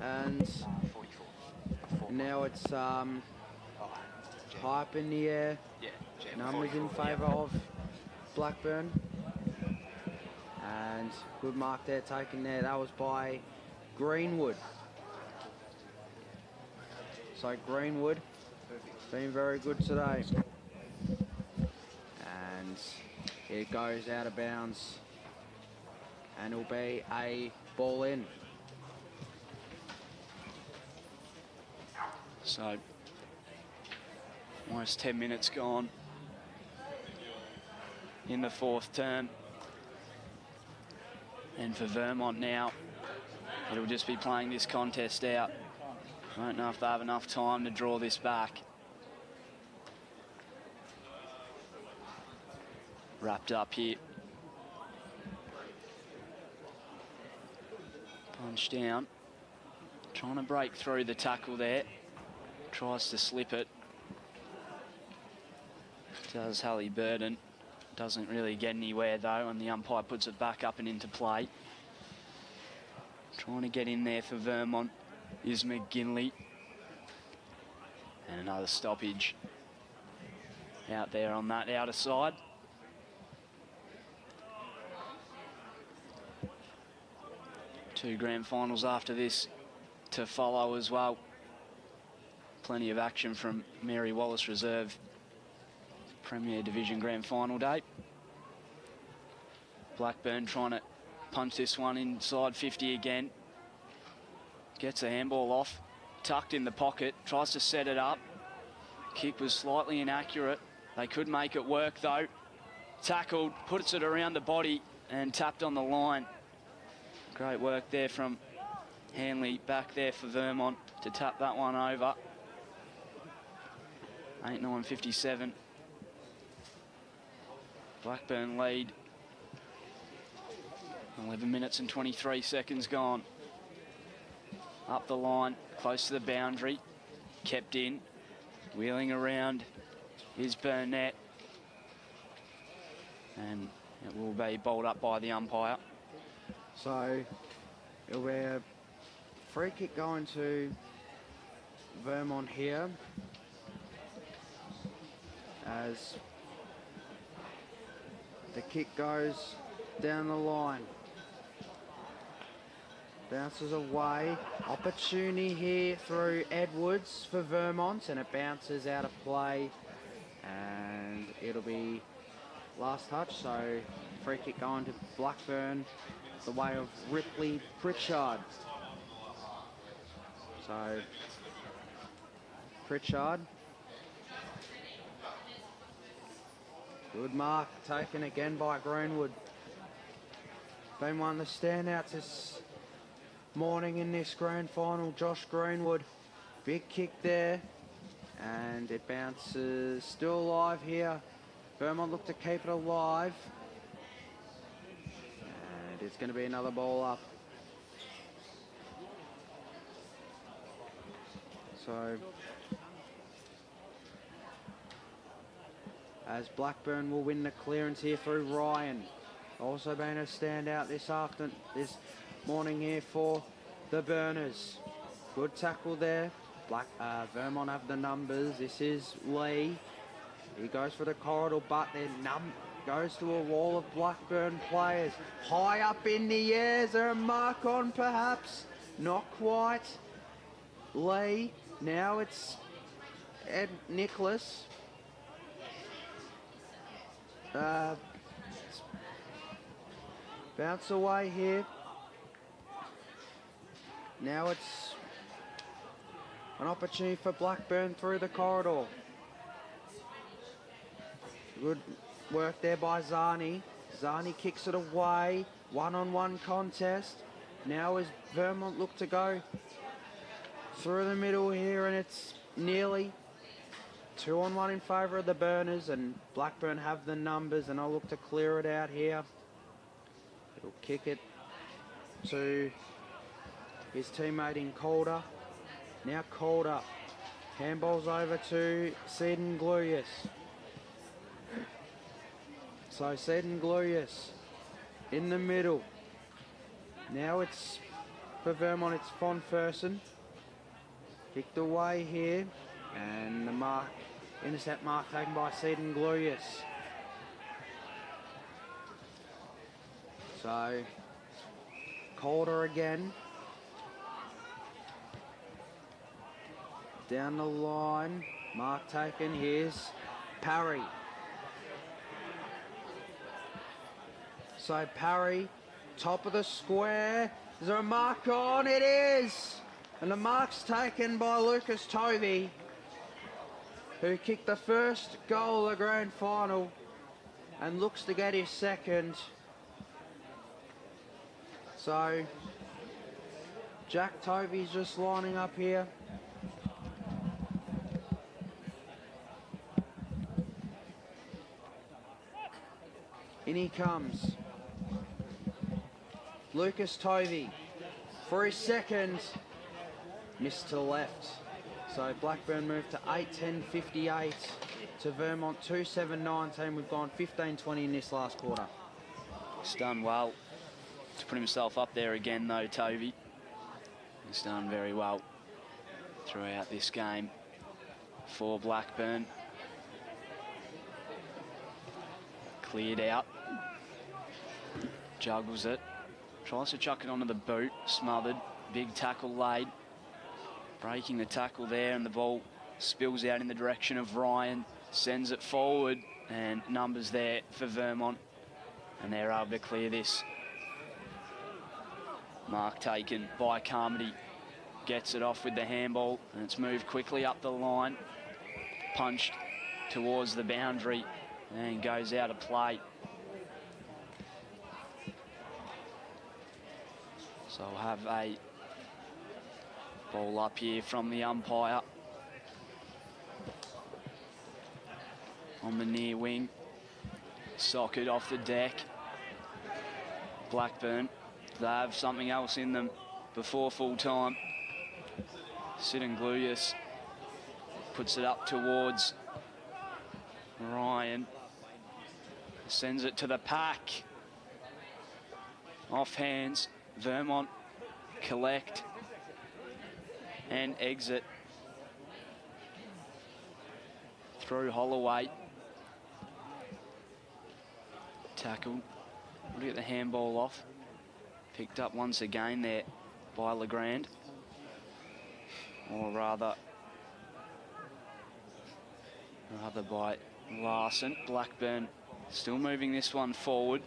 And now it's high up in the air. Numbers in favour of Blackburn. And good mark there taken there. That was by Greenwood. So Greenwood been very good today. And it goes out of bounds. And it'll be a ball in. So almost 10 minutes gone in the fourth term. And for Vermont now, it'll just be playing this contest out. I don't know if they have enough time to draw this back. Wrapped up here. Punch down. Trying to break through the tackle there. Tries to slip it. Does Halliburton. Doesn't really get anywhere though, and the umpire puts it back up and into play. Trying to get in there for Vermont is McGinley. And another stoppage out there on that outer side. Two grand finals after this to follow as well. Plenty of action from Mary Wallace Reserve Premier Division Grand Final day. Blackburn trying to punch this one inside 50 again. Gets a handball off, tucked in the pocket, tries to set it up. Kick was slightly inaccurate. They could make it work though. Tackled, puts it around the body and tapped on the line. Great work there from Hanley back there for Vermont to tap that one over. 8-9-57. Blackburn lead. 11 minutes and 23 seconds gone. Up the line, close to the boundary. Kept in. Wheeling around is Burnett. And it will be bowled up by the umpire. So it'll be a free kick going to Vermont here, as the kick goes down the line. Bounces away. Opportunity here through Edwards for Vermont, and it bounces out of play. And it'll be last touch, so free kick going to Blackburn, the way of Ripley Pritchard. So Pritchard. Good mark taken again by Greenwood. Been one of the standouts this morning in this grand final, Josh Greenwood. Big kick there, and it bounces, still alive here. Vermont look to keep it alive, and it's going to be another ball up. So as Blackburn will win the clearance here through Ryan. Also been a standout this morning here for the Burners. Good tackle there. Vermont have the numbers. This is Lee. He goes for the corridor, but then goes to a wall of Blackburn players. High up in the air. Is there a mark on perhaps? Not quite. Lee. Now it's Ed Nicholas. Bounce away here. Now it's an opportunity for Blackburn through the corridor. Good work there by Zani. Zani kicks it away. One-on-one contest. Now as Vermont look to go through the middle here, and it's nearly 2-on-1 in favour of the Burners, and Blackburn have the numbers, and I'll look to clear it out here. He'll kick it to his teammate in Calder. Now Calder. Handballs over to Seddon Gluyas. So Seddon Gluyas in the middle. Now it's for Vermont, it's Von Fersen. Kicked away here, and the intercept mark taken by Seddon Gluyas. So Calder again. Down the line, mark taken. Here's Parry. So Parry, top of the square. Is there a mark on? It is! And the mark's taken by Lucas Tovey, who kicked the first goal of the grand final and looks to get his second. So Jack Tovey's just lining up here. In he comes. Lucas Tovey for his second. Missed to the left. So Blackburn moved to 8-10-58 to Vermont 2-7-19. We've gone 15-20 in this last quarter. He's done well to put himself up there again though, Tovey. He's done very well throughout this game for Blackburn. Cleared out. Juggles it. Tries to chuck it onto the boot. Smothered. Big tackle laid. Breaking the tackle there, and the ball spills out in the direction of Ryan. Sends it forward, and numbers there for Vermont. And they're able to clear this. Mark taken by Carmody. Gets it off with the handball, and it's moved quickly up the line. Punched towards the boundary, and goes out of play. So we'll have a ball up here from the umpire on the near wing. Socket off the deck. Blackburn, they have something else in them before full time. Seddon Gluyas puts it up towards Ryan. Sends it to the pack. Off hands. Vermont collect and exit through Holloway. Tackled. We'll get the handball off. Picked up once again there by Legrand. Or rather by Larson. Blackburn still moving this one forward.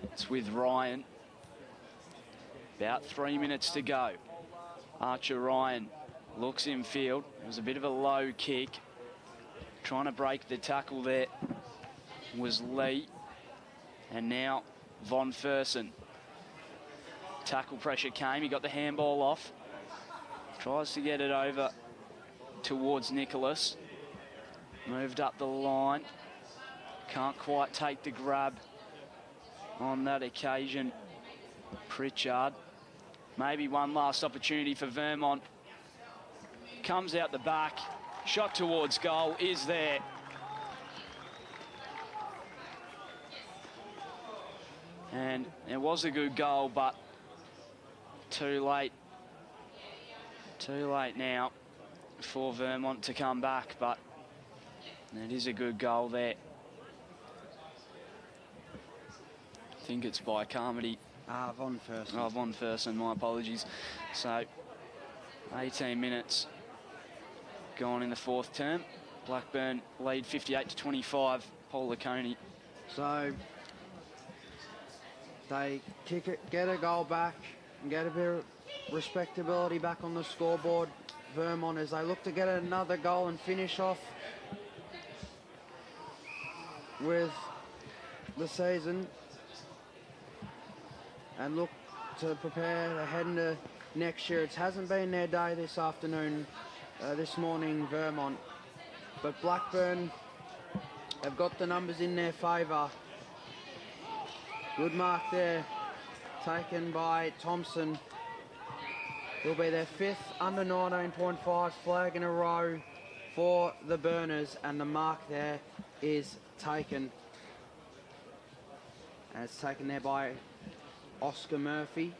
It's with Ryan. About 3 minutes to go. Archer Ryan looks in field. It was a bit of a low kick. Trying to break the tackle there was Lee. And now Von Fersen. Tackle pressure came. He got the handball off. Tries to get it over towards Nicholas. Moved up the line. Can't quite take the grab on that occasion. Pritchard. Maybe one last opportunity for Vermont. Comes out the back. Shot towards goal is there. And it was a good goal, but too late. Too late now for Vermont to come back, but it is a good goal there. I think it's by Carmody. Von Fersen. Oh, Von Fersen, my apologies. So, 18 minutes gone in the fourth term. Blackburn lead 58-25, Paul Laconi. So, they kick it, get a goal back, and get a bit of respectability back on the scoreboard. Vermont, as they look to get another goal and finish off with the season, and look to prepare to head into next year. It hasn't been their day this afternoon, this morning, Vermont, but Blackburn have got the numbers in their favour. Good mark there, taken by Thompson. It'll be their fifth under 19.5's flag in a row for the Burners, and the mark there is taken. And it's taken there by Oscar Murphy.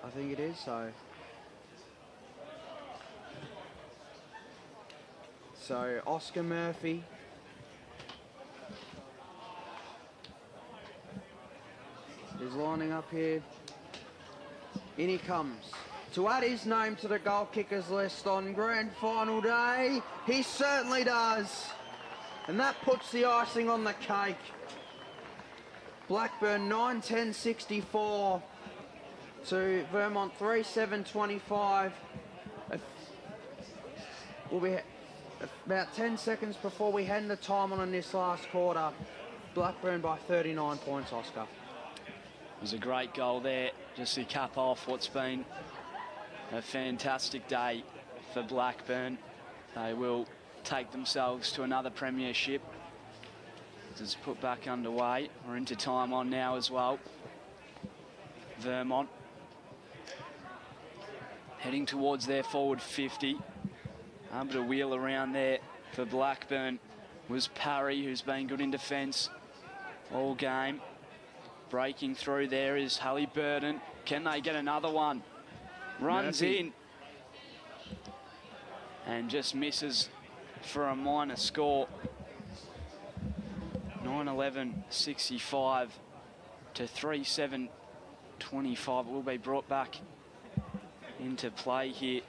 I think it is, so Oscar Murphy is lining up here. In he comes to add his name to the goal kickers list on grand final day. He certainly does. And that puts the icing on the cake. Blackburn 9-10-64 to Vermont 3-7-25. We'll be about 10 seconds before we hand the time on in this last quarter. Blackburn by 39 points, Oscar. It was a great goal there, just to cap off what's been a fantastic day for Blackburn. They will take themselves to another premiership. It's put back underway. We're into time on now as well. Vermont heading towards their forward 50. Able to wheel around there for Blackburn was Parry, who's been good in defence all game. Breaking through there is Halliburton. Can they get another one? Runs Murphy in and just misses for a minor score. 9-11-65 to 3-7-25. Will be brought back into play here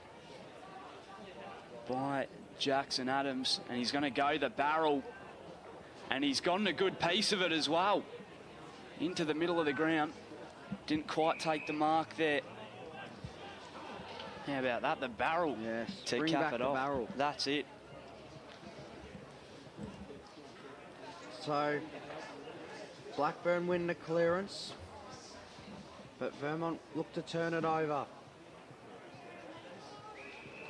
by Jackson Adams, and he's going to go the barrel, and he's gotten a good piece of it as well into the middle of the ground. Didn't quite take the mark there. How about that? The barrel, yes, to bring cap back it the off. barrel. That's it. So Blackburn win the clearance, but Vermont look to turn it over.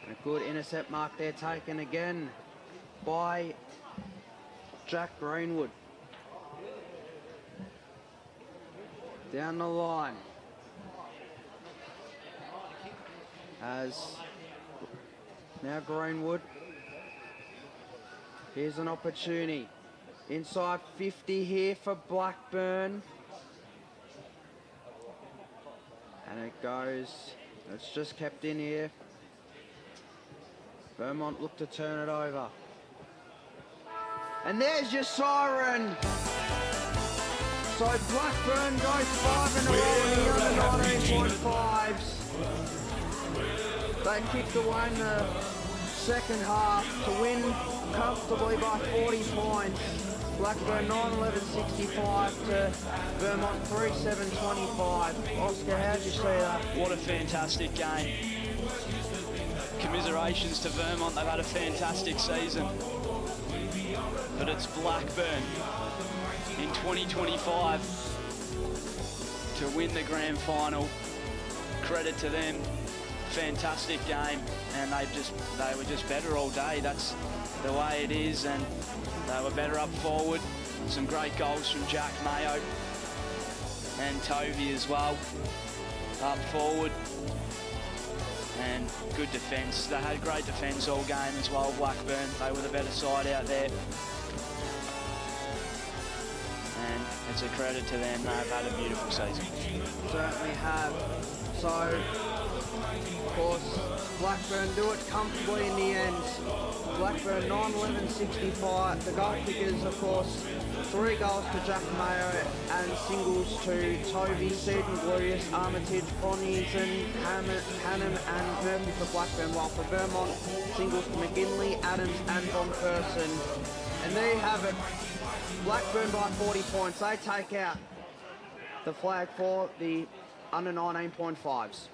And a good intercept mark there, taken again by Jack Greenwood. Down the line as now Greenwood. Here's an opportunity. Inside 50 here for Blackburn. And it goes, it's just kept in here. Vermont look to turn it over. And there's your siren. So Blackburn goes 5 in a row in the under 19.5's. They kicked away in the second half to win comfortably by 40 points. Blackburn 9-11-65 to Vermont 3-7-25. Oscar, how'd you see that? What a fantastic game. Commiserations to Vermont, they've had a fantastic season. But it's Blackburn in 2025 to win the grand final. Credit to them. Fantastic game, and they were just better all day. That's the way it is, and they were better up forward. Some great goals from Jack Mayo and Tovey as well up forward, and good defence. They had great defence all game as well. Blackburn, they were the better side out there, and it's a credit to them. They've had a beautiful season. Certainly have. So, of course, Blackburn do it comfortably in the end. Blackburn 9-11-65. The goal kickers, of course, 3 goals to Jack Mayo and singles to Tovey, Seaton, Glorious, Armitage, Ponyington, Hannon and Murphy for Blackburn, while for Vermont, singles to McGinley, Adams and Von Person. And there you have it. Blackburn by 40 points. They take out the flag for the under 19.5's.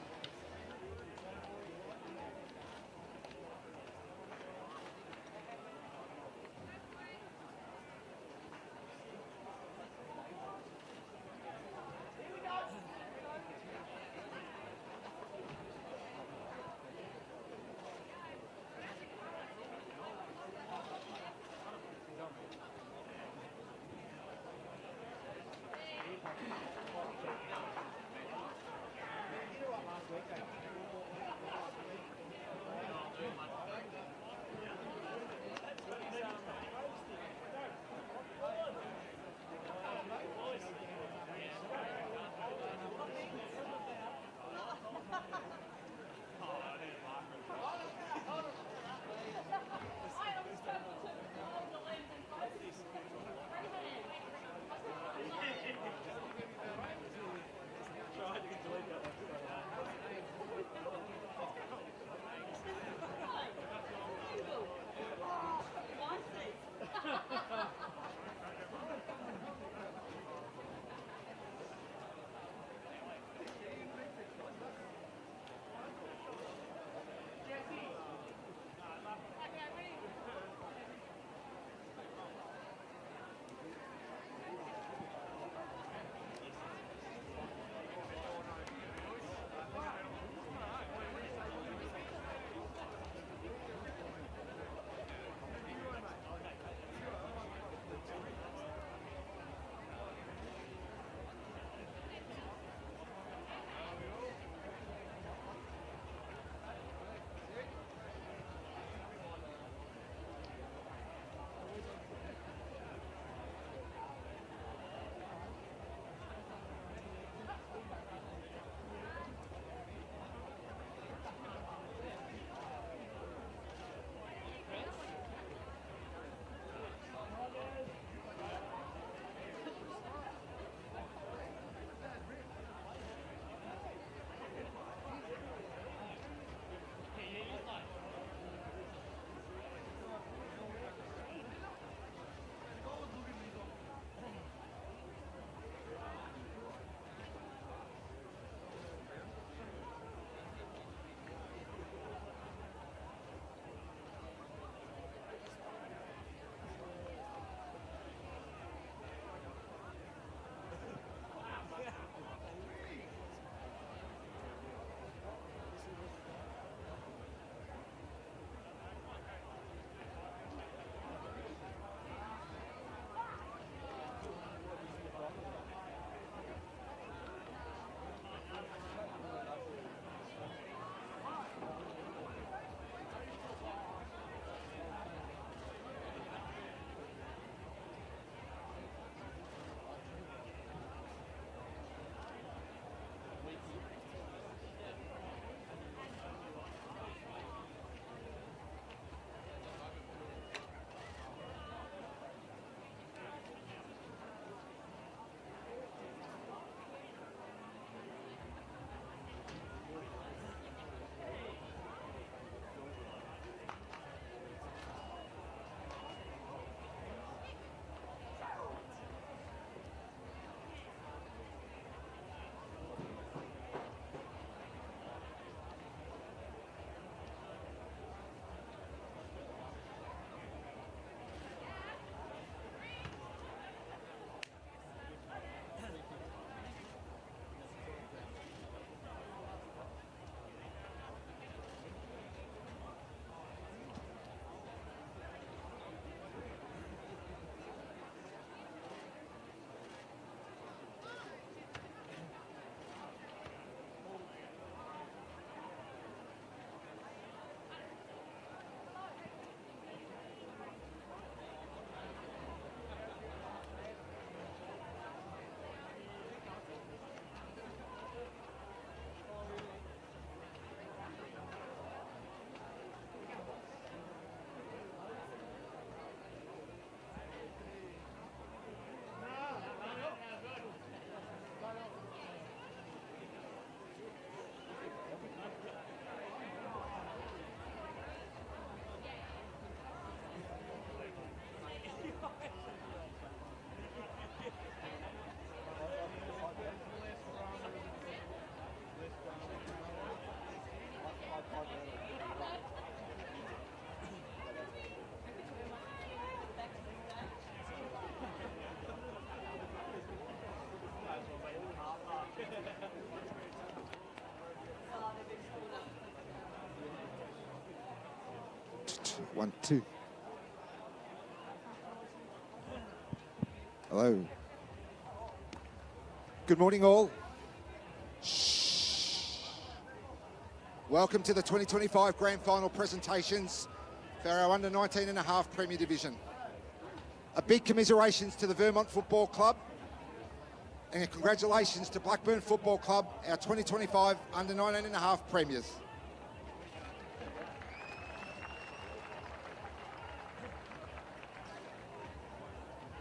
1, 2. Hello. Good morning, all. Shh. Welcome to the 2025 Grand Final presentations for our under 19.5 Premier Division. A big commiserations to the Vermont Football Club and a congratulations to Blackburn Football Club, our 2025 under 19.5 premiers.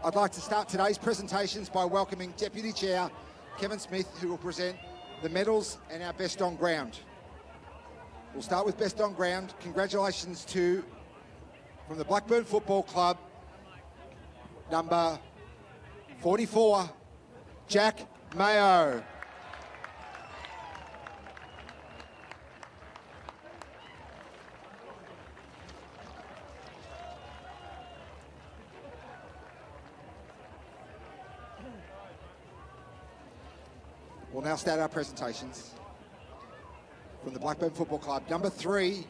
I'd like to start today's presentations by welcoming Deputy Chair Kevin Smith, who will present the medals and our best on ground. We'll start with best on ground. Congratulations to, from the Blackburn Football Club, number 44, Jack Mayo. We'll now start our presentations. From the Blackburn Football Club, number 3,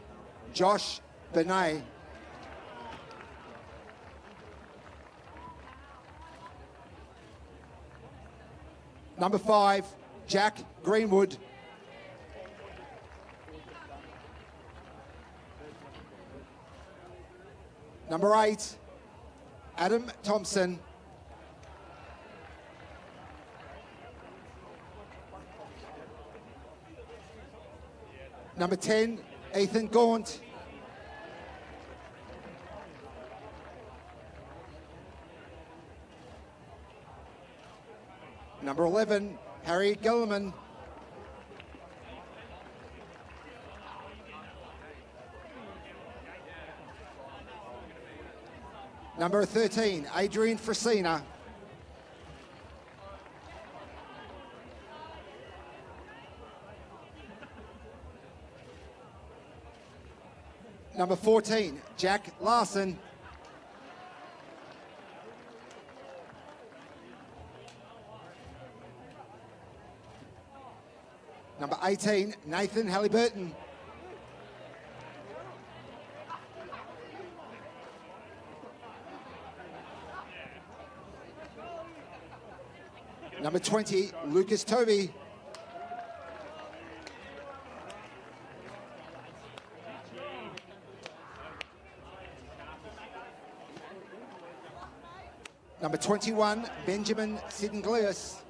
Josh Benet. Number 5, Jack Greenwood. Number 8, Adam Thompson. Number 10, Ethan Gaunt. Number 11, Harry Gilliman. Number 13, Adrian Frasina. Number 14, Jack Larson. Number 18, Nathan Halliburton. Number 20, Lucas Tovey. Number 21, Benjamin Siddenglius.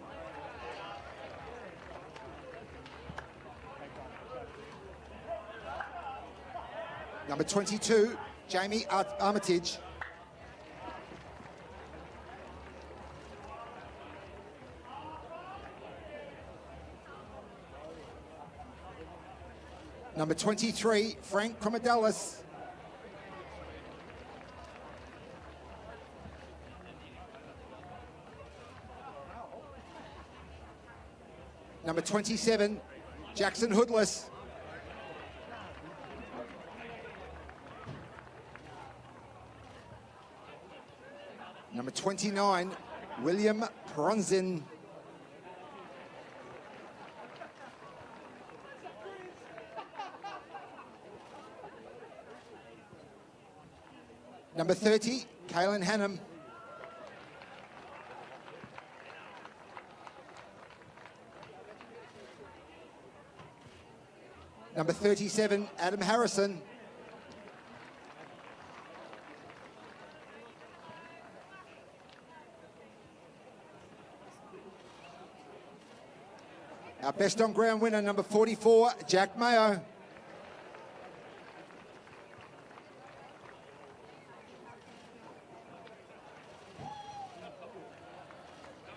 Number 22, Jamie Armitage. Number 23, Frank Cromadelis. Number 27, Jackson Hoodless. Number 29, William Pronzin. Number 30, Kaylin Hannum. Number 37, Adam Harrison. Our best on ground winner, number 44, Jack Mayo.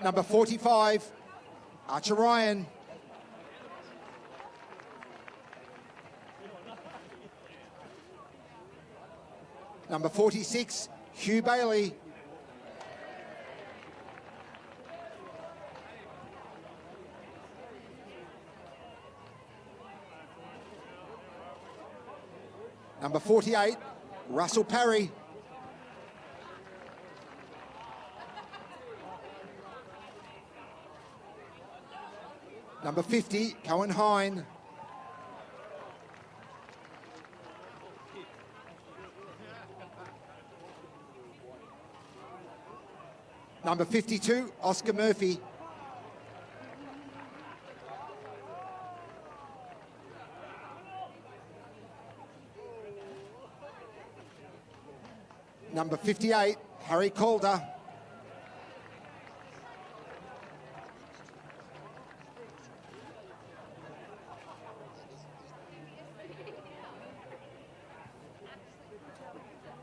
Number 45, Archer Ryan. Number 46, Hugh Bailey. Number 48, Russell Parry. Number 50, Cohen Hine. Number 52, Oscar Murphy. Number 58, Harry Calder.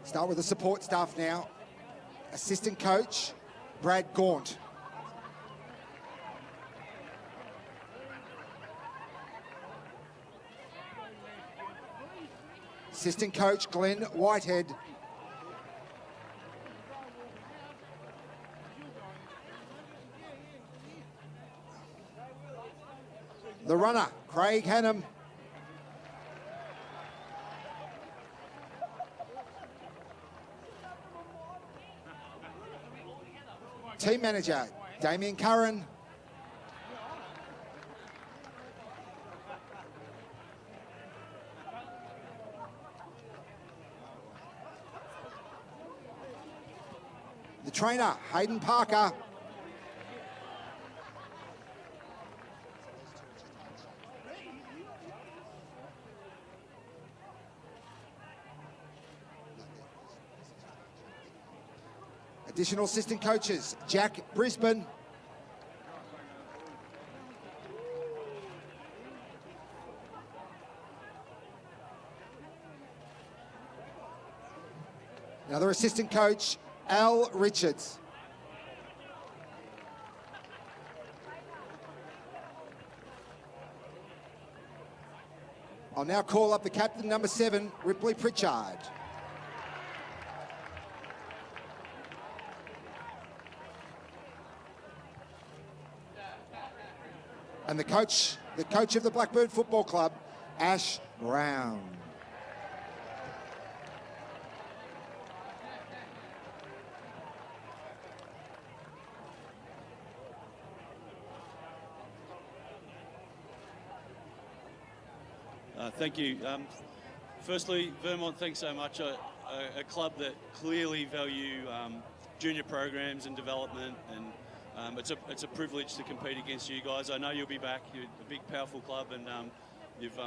Start with the support staff now. Assistant coach, Brad Gaunt. Assistant coach, Glenn Whitehead. The runner, Craig Hannum. Team manager, Damien Curran. The trainer, Hayden Parker. Additional assistant coaches, Jack Brisbane. Another assistant coach, Al Richards. I'll now call up the captain, number 7, Ripley Pritchard. And the coach of the Blackburn Football Club, Ash Brown. Thank you. Firstly, Vermont, thanks so much. A club that clearly value junior programs and development, and it's a privilege to compete against you guys. I know you'll be back. You're a big, powerful club, and you've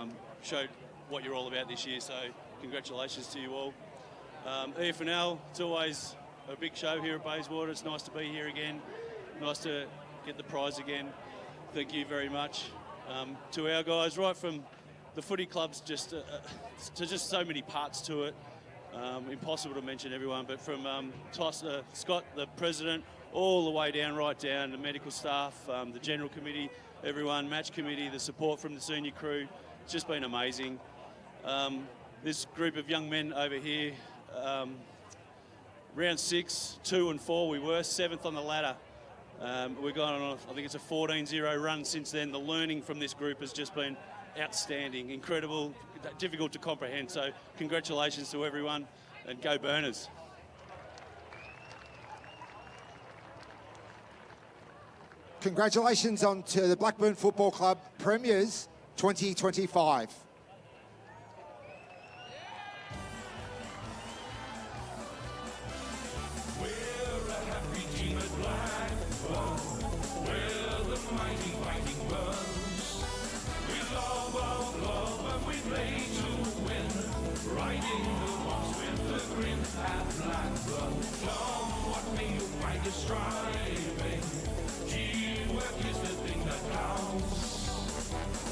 showed what you're all about this year, so congratulations to you all. EFNL, it's always a big show here at Bayswater. It's nice to be here again. Nice to get the prize again. Thank you very much. To our guys, right from the footy club's just so many parts to it. Impossible to mention everyone, but from Scott, the president, all the way down, right down, the medical staff, the general committee, everyone, match committee, the support from the senior crew. It's just been amazing. This group of young men over here, round 6, 2 and 4, we were 7th on the ladder. We've gone on, I think it's a 14-0 run since then. The learning from this group has just been outstanding, incredible, difficult to comprehend. So congratulations to everyone, and go Burners. Congratulations on to the Blackburn Football Club Premiers 2025. We're a happy team at Blackburn. We're the mighty fighting Burns. We love our club and we play to win. Riding the walks with the grin at Blackburn. Come what may you find is striving. Teamwork is the thing that counts.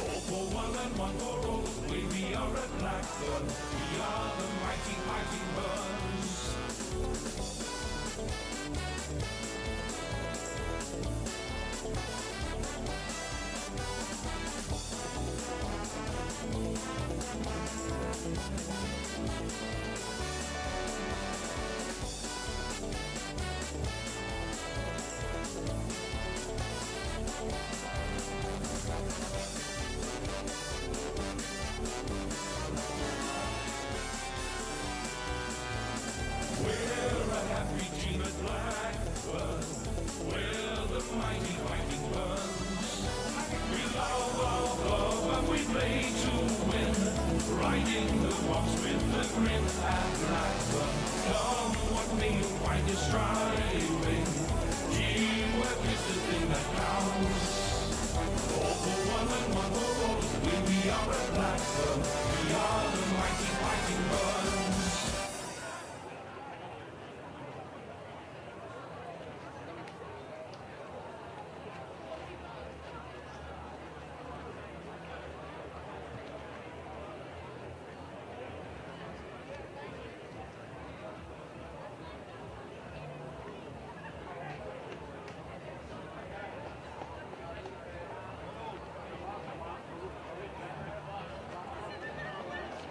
All for one and one for all. We are at Blackburn. We are the mighty fighting Burns. We're a happy team at Blackburn. We're the mighty fighting Burns. We love our club and we play to win. Riding the walks with the grin at Blackburn. Come what may you find is striving. that's the thing that counts. All for one and one for all, we are at Blackburn. We are the mighty fighting birds.